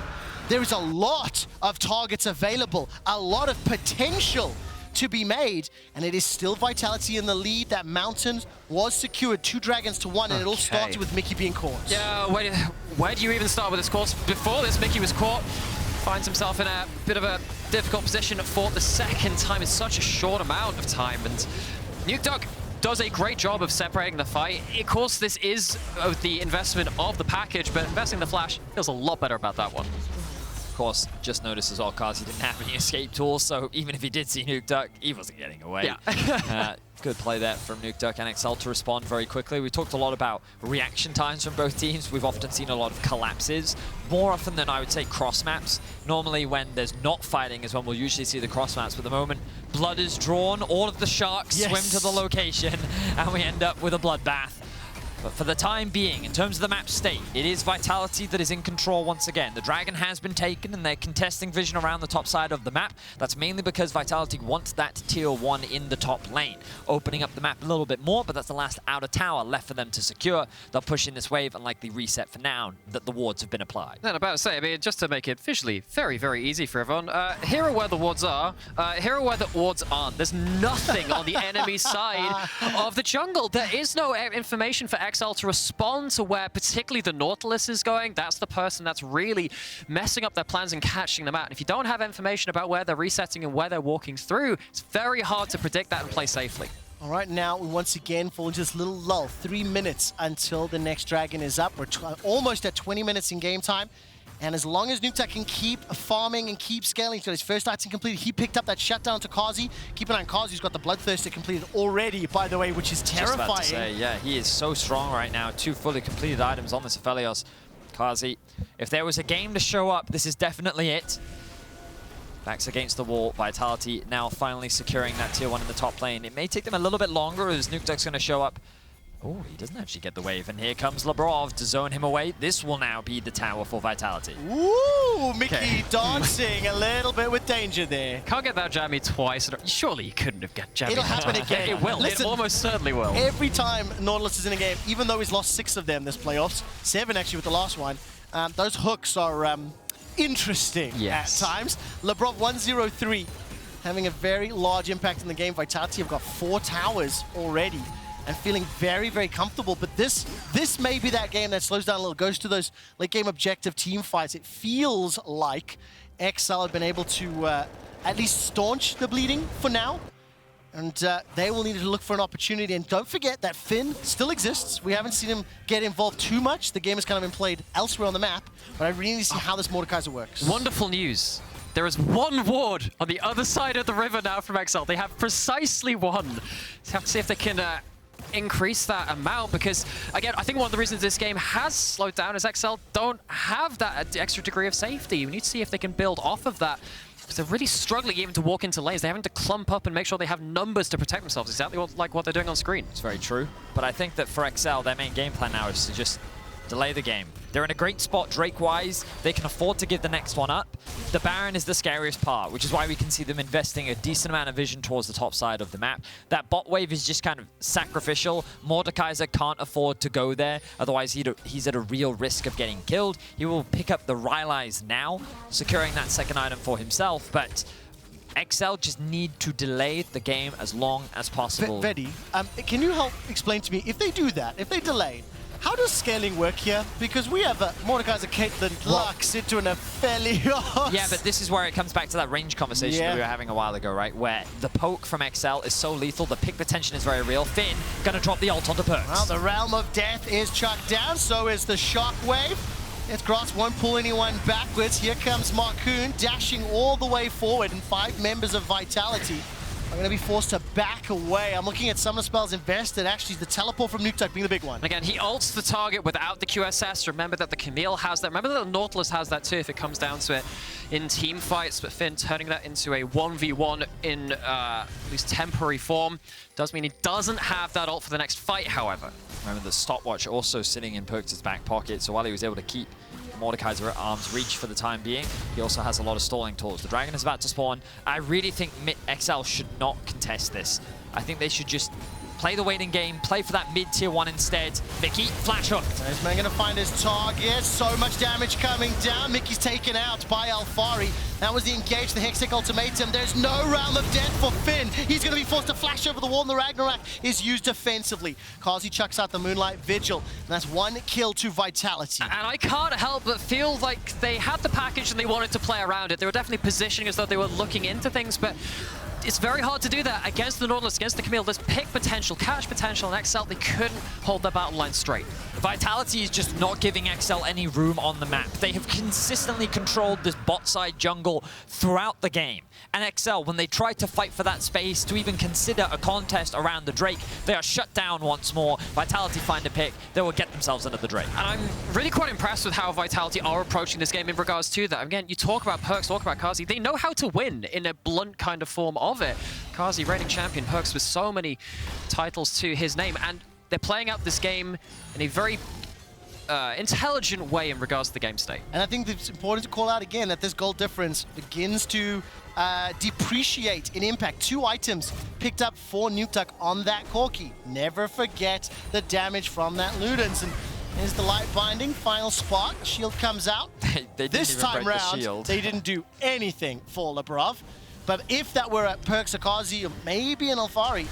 There is a lot of targets available, a lot of potential to be made, and it is still Vitality in the lead. That mountain was secured, 2 dragons to 1, and it all started with Mikyx being caught. Yeah, where do you even start with this course? Before this, Mikyx was caught. Finds himself in a bit of a difficult position for the second time in such a short amount of time. And Nukeduck does a great job of separating the fight. Of course, this is the investment of the package, but investing the flash feels a lot better about that one. Of course, just noticed as well, Carzzy didn't have any escape tools, so even if he did see Nukeduck, he wasn't getting away. Yeah. Good play there from Nukeduck and XL to respond very quickly. We talked a lot about reaction times from both teams. We've often seen a lot of collapses. More often than I would say cross maps. Normally when there's not fighting is when we'll usually see the cross maps. But the moment blood is drawn, all of the sharks swim to the location, and we end up with a bloodbath. But for the time being, in terms of the map state, it is Vitality that is in control once again. The dragon has been taken and they're contesting vision around the top side of the map. That's mainly because Vitality wants that tier 1 in the top lane, opening up the map a little bit more, but that's the last outer tower left for them to secure. They'll push in this wave and likely reset for now that the wards have been applied. And about to say, I mean, just to make it visually very, very easy for everyone, here are where the wards are, here are where the wards aren't. There's nothing on the enemy side of the jungle. There is no information for XL to respond to where particularly the Nautilus is going. That's the person that's really messing up their plans and catching them out. And if you don't have information about where they're resetting and where they're walking through, it's very hard to predict that and play safely. All right, now we once again fall into this little lull. 3 minutes until the next dragon is up. We're almost at 20 minutes in game time. And as long as Nukeduck can keep farming and keep scaling until his first item completed, he picked up that shutdown to Carzzy. Keep an eye on Carzzy, who's got the Bloodthirster completed already, by the way, which is terrifying. Just about to say, yeah, he is so strong right now. 2 fully completed items on this Aphelios. Carzzy, if there was a game to show up, this is definitely it. Backs against the wall. Vitality now finally securing that tier 1 in the top lane. It may take them a little bit longer as Nukeduck's going to show up. Oh, he doesn't actually get the wave, and here comes Labrov to zone him away. This will now be the tower for Vitality. Ooh, Mikyx dancing a little bit with danger there. Can't get that jammy twice. Surely you couldn't have got jammy. It'll happen again. It will. Listen, it almost certainly will. Every time Nautilus is in a game, even though he's lost 6 of them this playoffs, 7 actually with the last one, those hooks are interesting at times. Labrov 103, having a very large impact in the game. Vitality have got 4 towers already. and feeling very, very comfortable. But this may be that game that slows down a little, goes to those late game objective team fights. It feels like XL have been able to at least staunch the bleeding for now. And they will need to look for an opportunity. And don't forget that Finn still exists. We haven't seen him get involved too much. The game has kind of been played elsewhere on the map. But I really need to see how this Mordekaiser works. Wonderful news. There is one ward on the other side of the river now from XL. They have precisely one. So have to see if they can increase that amount, because, again, I think one of the reasons this game has slowed down is XL don't have that extra degree of safety. We need to see if they can build off of that. They're really struggling even to walk into lanes. They're having to clump up and make sure they have numbers to protect themselves, exactly like what they're doing on screen. It's very true. But I think that for XL, their main game plan now is to just delay the game. They're in a great spot Drake-wise. They can afford to give the next one up. The Baron is the scariest part, which is why we can see them investing a decent amount of vision towards the top side of the map. That bot wave is just kind of sacrificial. Mordekaiser can't afford to go there, otherwise he's at a real risk of getting killed. He will pick up the Rylai's now, securing that second item for himself, but XL just need to delay the game as long as possible. Vedi, can you help explain to me, if they do that, if they delay, how does scaling work here? Because we have a Mordekaiser Caitlyn Lux into an Aphelios. Yeah, but this is where it comes back to that range conversation that we were having a while ago, right? Where the poke from XL is so lethal, the pick potential is very real. Finn gonna drop the ult onto Perkz. Well, the Realm of Death is chucked down, so is the Shockwave. Its Grass won't pull anyone backwards. Here comes Markoon dashing all the way forward, and 5 members of Vitality are going to be forced to back away. I'm looking at some of the spells invested. Actually, the teleport from Nukeduck being the big one. Again, he ults the target without the QSS. Remember that the Camille has that. Remember that the Nautilus has that too if it comes down to it in team fights. But Finn turning that into a 1v1 in at least temporary form does mean he doesn't have that ult for the next fight, however. Remember the stopwatch also sitting in Perkz' back pocket, so while he was able to keep Mordekaiser at arm's reach for the time being, he also has a lot of stalling tools. The dragon is about to spawn. I really think XL should not contest this. I think they should just play the waiting game, play for that mid-tier 1 instead. Mikyx, flash hook. This man gonna find his target. So much damage coming down. Mikyx taken out by Alphari. That was the engage, the Hextech ultimatum. There's no Realm of Death for Finn. He's gonna be forced to flash over the wall, and the Ragnarok is used defensively. Carzzy chucks out the Moonlight Vigil, and that's 1 kill to Vitality. And I can't help but feel like they had the package and they wanted to play around it. They were definitely positioning as though they were looking into things, but it's very hard to do that against the Nautilus, against the Camille. There's pick potential, cash potential, and XL, they couldn't hold their battle line straight. Vitality is just not giving XL any room on the map. They have consistently controlled this bot side jungle throughout the game. And XL, when they try to fight for that space, to even consider a contest around the Drake, they are shut down once more. Vitality find a pick, they will get themselves into the Drake. And I'm really quite impressed with how Vitality are approaching this game in regards to that. Again, you talk about Perkz, talk about Carzzy, they know how to win in a blunt kind of form of it. Carzzy, reigning champion, Perkz with so many titles to his name, and they're playing out this game in a very intelligent way in regards to the game state. And I think it's important to call out again that this gold difference begins to depreciate in impact. 2 items picked up for Nukeduck on that Corki. Never forget the damage from that Ludens. And here's the light binding, final spot. Shield comes out. They didn't this even time break the round, shield. they didn't do anything for Labrov. But if that were at Perkz or Carzzy, or maybe an Alphari,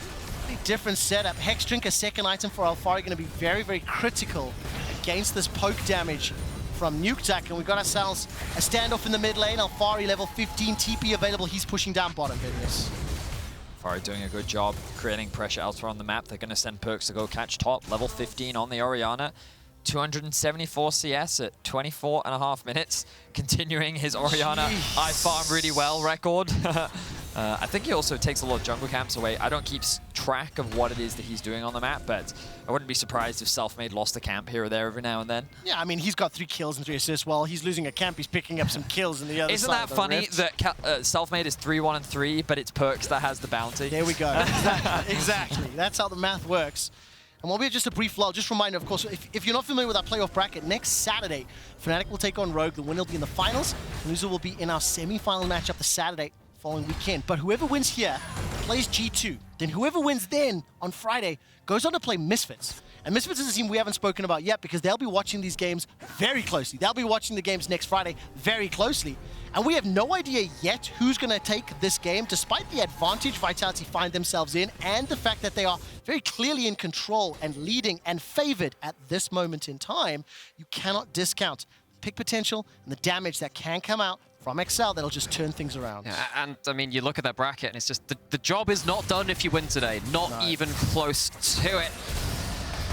different setup. Hex Drink, a second item for Alphari, going to be very, very critical against this poke damage from Nukeduck. And we've got ourselves a standoff in the mid lane. Alphari level 15, TP available. He's pushing down bottom, Vedius. Alphari doing a good job creating pressure elsewhere on the map. They're going to send Perkz to go catch top. Level 15 on the Orianna. 274 CS at 24.5 minutes. Continuing his Orianna I farm really well record. I think he also takes a lot of jungle camps away. I don't keep track of what it is that he's doing on the map, but I wouldn't be surprised if Selfmade lost a camp here or there every now and then. Yeah, I mean, he's got 3 kills and 3 assists. While he's losing a camp, he's picking up some kills in the other Isn't side. that funny that Selfmade is 3-1-3, but it's Perkz that has the bounty? There we go. Exactly. That's how the math works. And while we have just a brief lull, just a reminder, of course, if you're not familiar with our playoff bracket, next Saturday, Fnatic will take on Rogue. The winner will be in the finals. The loser will be in our semi-final matchup the Saturday following weekend. But whoever wins here plays G2. Then whoever wins then on Friday goes on to play Misfits. And Misfits is a team we haven't spoken about yet because they'll be watching these games very closely. They'll be watching the games next Friday very closely. And we have no idea yet who's going to take this game, despite the advantage Vitality find themselves in and the fact that they are very clearly in control and leading and favored at this moment in time. You cannot discount pick potential and the damage that can come out from XL that'll just turn things around. Yeah, and I mean, you look at that bracket and it's just, the job is not done if you win today. Not even close to it.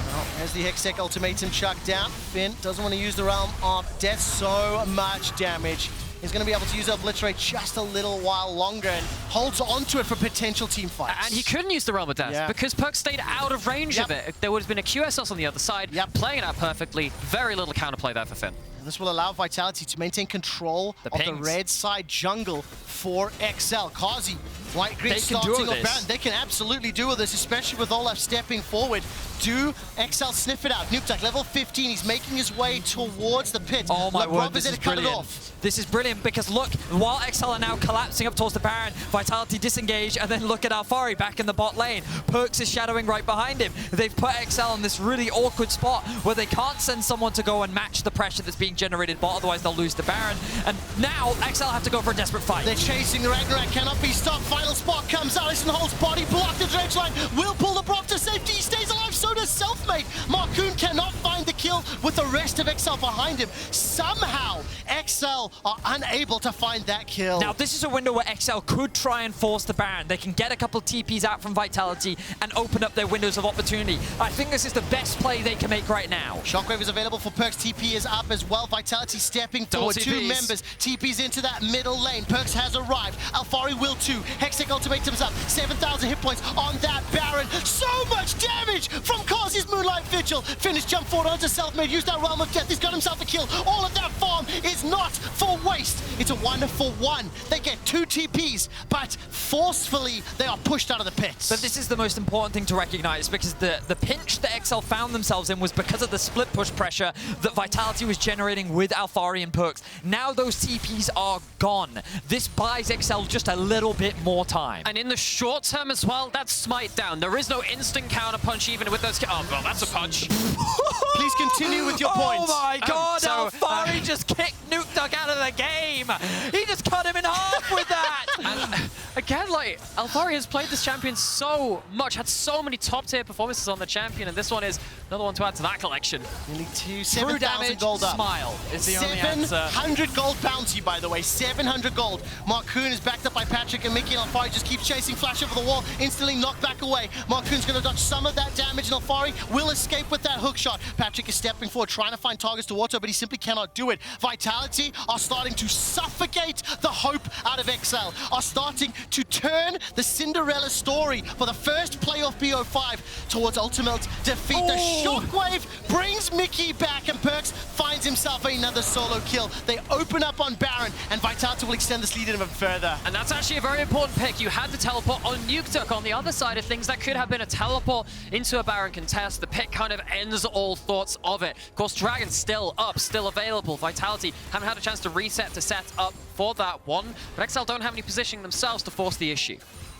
Well, as the Hextech ultimatum chucked down, Finn doesn't want to use the Realm of Death. So much damage. He's going to be able to use Obliterate just a little while longer and holds onto it for potential team fights. And he couldn't use the Realm of Death because Perkz stayed out of range of it. There would have been a QSS on the other side, playing it out perfectly. Very little counterplay there for Finn. And this will allow Vitality to maintain control of the red side jungle for XL. Carzzy, white green starting on Baron. They can absolutely do this, especially with Olaf stepping forward. Do XL sniff it out? Nukeduck, level 15. He's making his way towards the pit. Oh my word, this is brilliant. This is brilliant because look, while XL are now collapsing up towards the Baron, Vitality disengage, and then look at Alphari back in the bot lane. Perkz is shadowing right behind him. They've put XL in this really awkward spot where they can't send someone to go and match the pressure that's being generated bot, otherwise they'll lose the Baron. And now XL have to go for a desperate fight. They're chasing the Ragnarok, cannot be stopped. Final spot comes out. Holds body block the dredge line. Will pull the Brock to safety. He stays alive. So does Selfmade. Markoon cannot find the kill with the rest of XL behind him. Somehow, XL are unable to find that kill. Now, this is a window where XL could try and force the Baron. They can get a couple TPs out from Vitality and open up their windows of opportunity. I think this is the best play they can make right now. Shockwave is available for Perkz. TP is up as well. Vitality stepping forward. Two members. TP's into that middle lane. Perkz has arrived. Alphari will too. Hextech ultimatum's up. 7,000 hit points on that Baron. So much damage from Carzzy's Moonlight Vigil. Finish jump forward onto Selfmade. Use that Realm of Death. He's got himself a kill. All of that farm is not for waste. It's a 1-for-1. They get 2 TPs, but forcefully they are pushed out of the pits. But this is the most important thing to recognize because the pinch that XL found themselves in was because of the split push pressure that Vitality was generating with Alphari and Perkz. Now those TPs are gone. This buys XL just a little bit more time. And in the short term as well, that's smite down. There is no instant counter punch even with those. Oh, well, that's a punch. Please continue with your point. Oh my god, Alphari just kicked Nukeduck out of the game. He just cut him in half with that. And again, like, Alphari has played this champion so much, had so many top-tier performances on the champion, and this one is another one to add to that collection. Nearly 7,000 gold up. Smile is the only answer. 700 gold bounty, by the way. 700 gold. Markoon is backed up by Patrik and Mikyx, and Alphari just keeps chasing, flash over the wall, instantly knocked back away. Markoon's going to dodge some of that damage, and Alphari will escape with that hook shot. Patrik is stepping forward, trying to find targets to water, but he simply cannot do it. Vitality are starting to suffocate the hope out of XL, are starting to turn the Cinderella story for the first playoff BO5 towards ultimate defeat. The Shockwave brings Mickey back, and Perkz finds himself another solo kill. They open up on Baron, and Vitality will extend this lead even further. And that's actually a very important pick. You had the teleport on Nukeduck. On the other side of things, that could have been a teleport into a Baron contest. The pick kind of ends all thoughts of it. Of course, Dragon's still up, still available. Vitality haven't had a chance to reset to set up for that one, but XL don't have any positioning themselves to force the issue.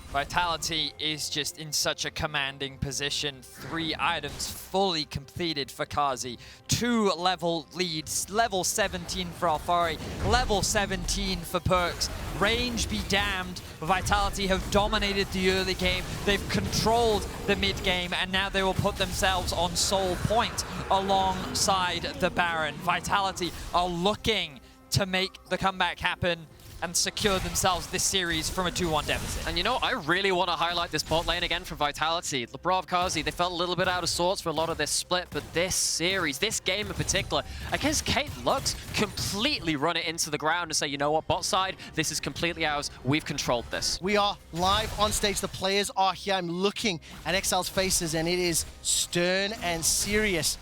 Vitality is just in such a commanding position. 3 items fully completed for Carzzy. 2 level leads. Level 17 for Alphari. Level 17 for Perkz. Range be damned. Vitality have dominated the early game. They've controlled the mid game, and now they will put themselves on sole point alongside the Baron. Vitality are looking to make the comeback happen and secure themselves this series from a 2-1 deficit. And you know, I really want to highlight this bot lane again from Vitality. Labrov, Carzzy, they felt a little bit out of sorts for a lot of this split, but this series, this game in particular, against Caitlyn, completely run it into the ground and say, you know what, bot side, this is completely ours. We've controlled this. We are live on stage. The players are here. I'm looking at XL's faces, and it is stern and serious.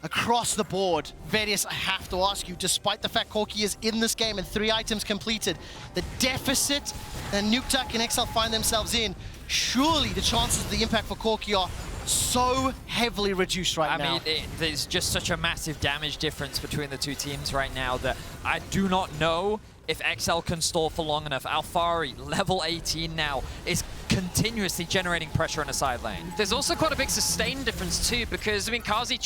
Across the board, Vedius, I have to ask you, despite the fact Corki is in this game and 3 items completed, the deficit that Nukeduck and XL find themselves in, surely the chances of the impact for Corki are so heavily reduced right now. I mean, there's just such a massive damage difference between the 2 teams right now that I do not know if XL can stall for long enough. Alphari, level 18 now, is continuously generating pressure in a side lane. There's also quite a big sustain difference too, because I mean, Carzzy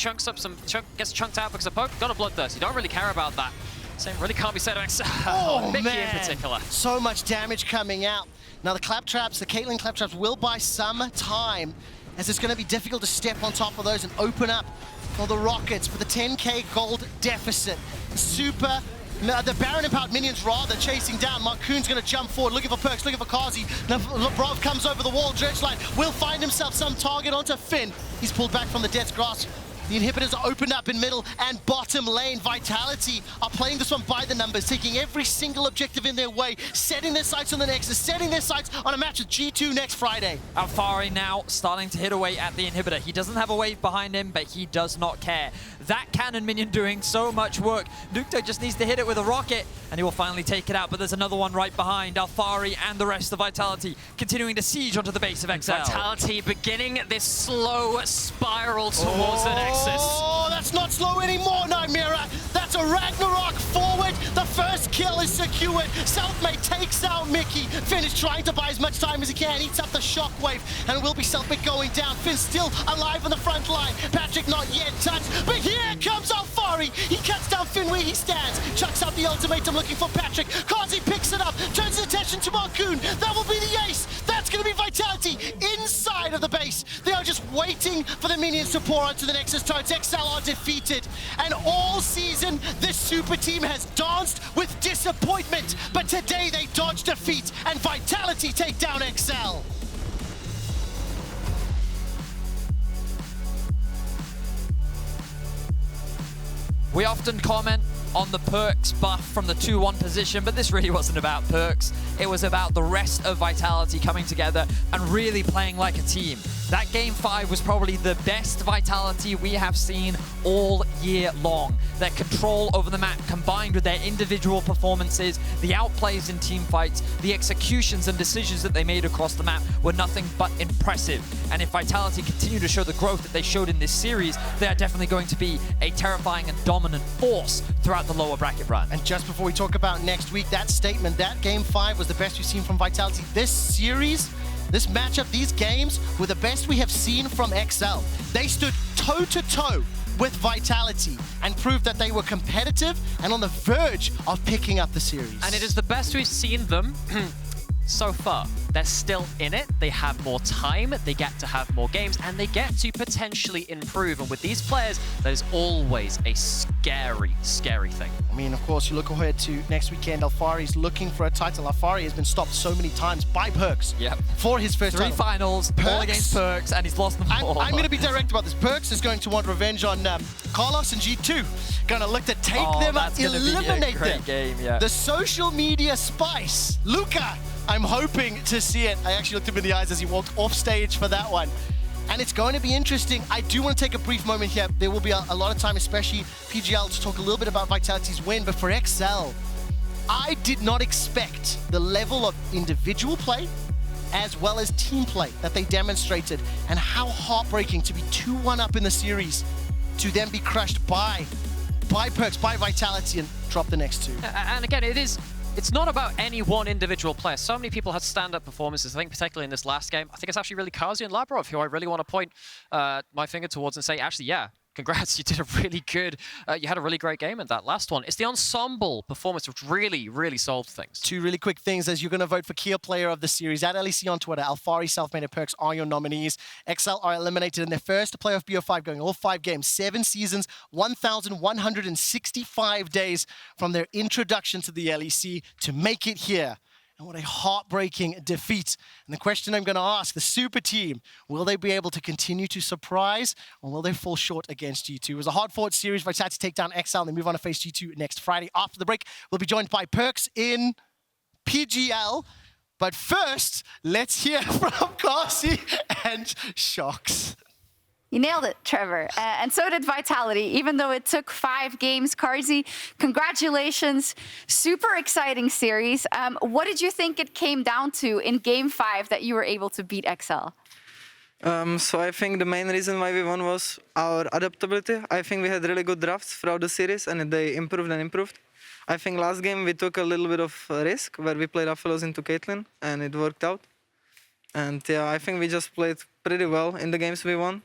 gets chunked out because of poke, got a bloodthirst. You don't really care about that. Same really can't be said of Mikyx in particular. So much damage coming out. Now the claptraps, the Caitlyn claptraps will buy some time, as it's going to be difficult to step on top of those and open up for the Rockets. But the 10k gold deficit, super. No, the Baron empowered minions rather chasing down. Markoon's going to jump forward, looking for Perkz, looking for Carzzy. Now Labrov comes over the wall, Dredgeline will find himself some target onto Finn. He's pulled back from the Death's Grasp. The inhibitors are opened up in middle and bottom lane. Vitality are playing this one by the numbers, taking every single objective in their way, setting their sights on the Nexus, setting their sights on a match with G2 next Friday. Alphari now starting to hit away at the inhibitor. He doesn't have a wave behind him, but he does not care. That cannon minion doing so much work. Nukeduck just needs to hit it with a rocket, and he will finally take it out, but there's another one right behind. Alphari and the rest of Vitality continuing to siege onto the base of XL. Vitality beginning this slow spiral towards the Nexus. Oh, that's not slow anymore, Nymaera. That's a Ragnarok forward. The first kill is secured. Selfmade takes out Mikyx. Finn is trying to buy as much time as he can. Eats up the shockwave, and it will be Selfmade going down. Finn still alive on the front line. Patrik not yet touched, but here comes Alphari. He cuts down Finn where he stands. Chucks out the ultimatum looking for Patrik. Carzzy picks it up, turns his attention to Markoon. That will be the ace. That's going to be Vitality inside of the base. They are just waiting for the minions to pour onto the Nexus turrets. XL are defeated, and all season this super team has danced with disappointment, but today they dodge defeat and Vitality take down XL. We often comment on the Perkz buff from the 2-1 position, but this really wasn't about Perkz. It was about the rest of Vitality coming together and really playing like a team. That Game 5 was probably the best Vitality we have seen all year long. Their control over the map combined with their individual performances, the outplays in team fights, the executions and decisions that they made across the map were nothing but impressive. And if Vitality continue to show the growth that they showed in this series, they are definitely going to be a terrifying and dominant force throughout the lower bracket run. And just before we talk about next week, that statement, that Game 5 was the best we've seen from Vitality. This series, this matchup, these games were the best we have seen from XL. They stood toe-to-toe with Vitality and proved that they were competitive and on the verge of picking up the series. And it is the best we've seen them so far. They're still in it, they have more time, they get to have more games, and they get to potentially improve. And with these players, that is always a scary, scary thing. I mean, of course, you look ahead to next weekend, Alphari's looking for a title. Alphari has been stopped so many times by Perkz for his first 3 title. finals, all against Perkz, and he's lost them all. I'm going to be direct about this. Perkz is going to want revenge on Carlos and G2. Going to look to take them out, eliminate them. Game, The social media spice. Luca, I'm hoping to see it. I actually looked him in the eyes as he walked off stage for that one. And it's going to be interesting. I do want to take a brief moment here. There will be a lot of time, especially PGL, to talk a little bit about Vitality's win. But for XL, I did not expect the level of individual play as well as team play that they demonstrated, and how heartbreaking to be 2-1 up in the series to then be crushed by Perkz, by Vitality, and drop the next 2. And again, it's not about any one individual player. So many people had stand-up performances. I think particularly in this last game, I think it's actually really Carzzy and Labrov who I really want to point my finger towards and say, actually, yeah, congrats, you did a really good, you had a really great game in that last one. It's the ensemble performance which really, really solved things. 2 really quick things as you're going to vote for Key Player of the Series. At LEC on Twitter, Alphari, Selfmade, and Perkz are your nominees. XL are eliminated in their first playoff BO5, going all 5 games, 7 seasons, 1,165 days from their introduction to the LEC to make it here. And what a heartbreaking defeat. And the question I'm going to ask, the super team, will they be able to continue to surprise, or will they fall short against G2? It was a hard-fought series. Vitality take down XL and they move on to face G2 next Friday. After the break, we'll be joined by Perkz in PGL. But first, let's hear from Carzzy and Sjokz. You nailed it, Trevor. And so did Vitality, even though it took 5 games. Carzzy, congratulations. Super exciting series. What did you think it came down to in Game 5 that you were able to beat XL? So I think the main reason why we won was our adaptability. I think we had really good drafts throughout the series, and they improved and improved. I think last game we took a little bit of risk, where we played Aphelios into Caitlyn, and it worked out. And yeah, I think we just played pretty well in the games we won.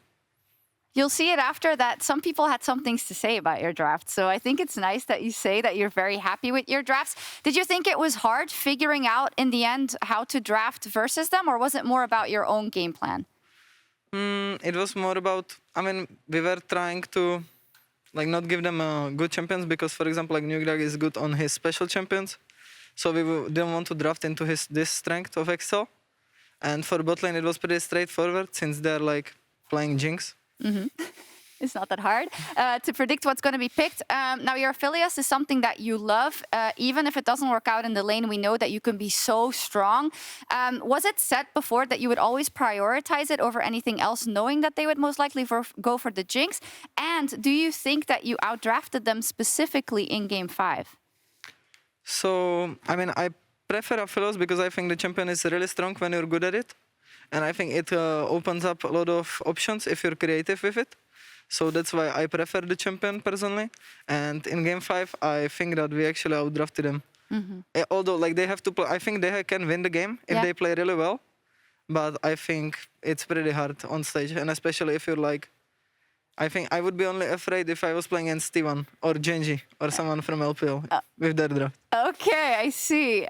You'll see it after that some people had some things to say about your draft. So I think it's nice that you say that you're very happy with your drafts. Did you think it was hard figuring out in the end how to draft versus them, or was it more about your own game plan? It was more about, I mean, we were trying to like not give them good champions because, for example, like Nukeduck is good on his special champions. So we didn't want to draft into this strength of Excel. And for bot lane, it was pretty straightforward since they're like playing Jinx. It's not that hard to predict what's going to be picked. Now, your Aphelios is something that you love. Even if it doesn't work out in the lane, we know that you can be so strong. Was it set before that you would always prioritize it over anything else, knowing that they would most likely go for the Jinx? And do you think that you outdrafted them specifically in Game 5? So, I mean, I prefer Aphelios because I think the champion is really strong when you're good at it. And I think it opens up a lot of options if you're creative with it. So that's why I prefer the champion personally. And in Game 5, I think that we actually outdrafted them. Although, like, they have to play, I think they can win the game if they play really well. But I think it's pretty hard on stage. And especially if you're like, I think I would be only afraid if I was playing against T1 or Genji or someone from LPL with their draft. Okay, I see.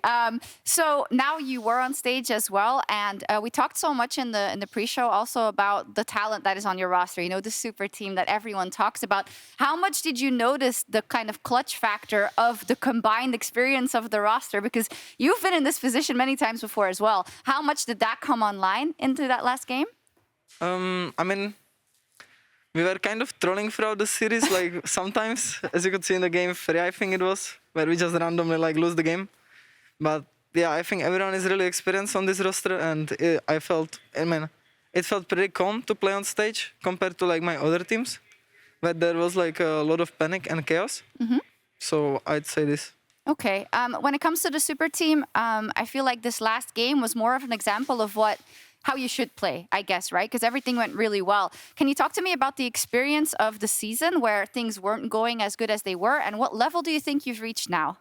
So now you were on stage as well, and we talked so much in the pre-show also about the talent that is on your roster. You know, the super team that everyone talks about. How much did you notice the kind of clutch factor of the combined experience of the roster? Because you've been in this position many times before as well. How much did that come online into that last game? I mean, we were kind of trolling throughout the series, like sometimes, as you could see in the game 3, I think it was, where we just randomly like lose the game. But yeah, I think everyone is really experienced on this roster, and it felt pretty calm to play on stage compared to like my other teams, where there was like a lot of panic and chaos. So I'd say this. Okay. When it comes to the super team, I feel like this last game was more of an example of how you should play, I guess, right? Because everything went really well. Can you talk to me about the experience of the season where things weren't going as good as they were, and what level do you think you've reached now?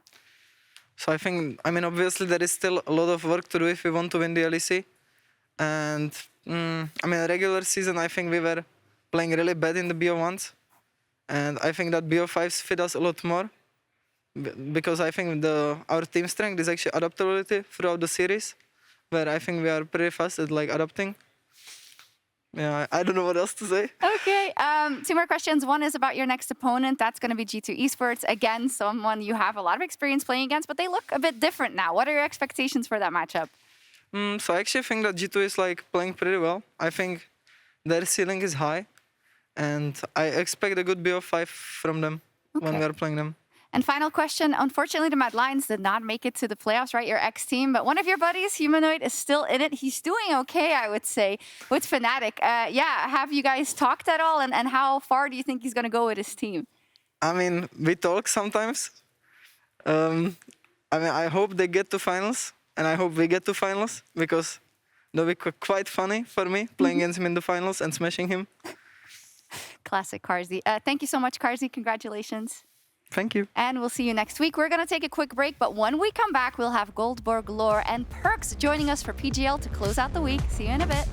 So I mean, obviously there is still a lot of work to do if we want to win the LEC. And I mean, regular season, I think we were playing really bad in the BO1s. And I think that BO5s fit us a lot more. Because I think our team strength is actually adaptability throughout the series, where I think we are pretty fast at like adapting. Yeah, I don't know what else to say. Okay, 2 more questions. One is about your next opponent. That's going to be G2 Esports. Again, someone you have a lot of experience playing against, but they look a bit different now. What are your expectations for that matchup? So I actually think that G2 is like playing pretty well. I think their ceiling is high, and I expect a good BO5 from them when we are playing them. And final question, unfortunately the Mad Lions did not make it to the playoffs, right? Your ex-team, but one of your buddies, Humanoid, is still in it. He's doing okay, I would say, with Fnatic. Yeah, have you guys talked at all? And how far do you think he's going to go with his team? I mean, we talk sometimes. I mean, I hope they get to finals, and I hope we get to finals, because that'll be quite funny for me, playing against him in the finals and smashing him. Classic Carzzy. Thank you so much, Carzzy. Congratulations. Thank you. And we'll see you next week. We're going to take a quick break, but when we come back, we'll have Guldborg, Lore, and Perkz joining us for PGL to close out the week. See you in a bit.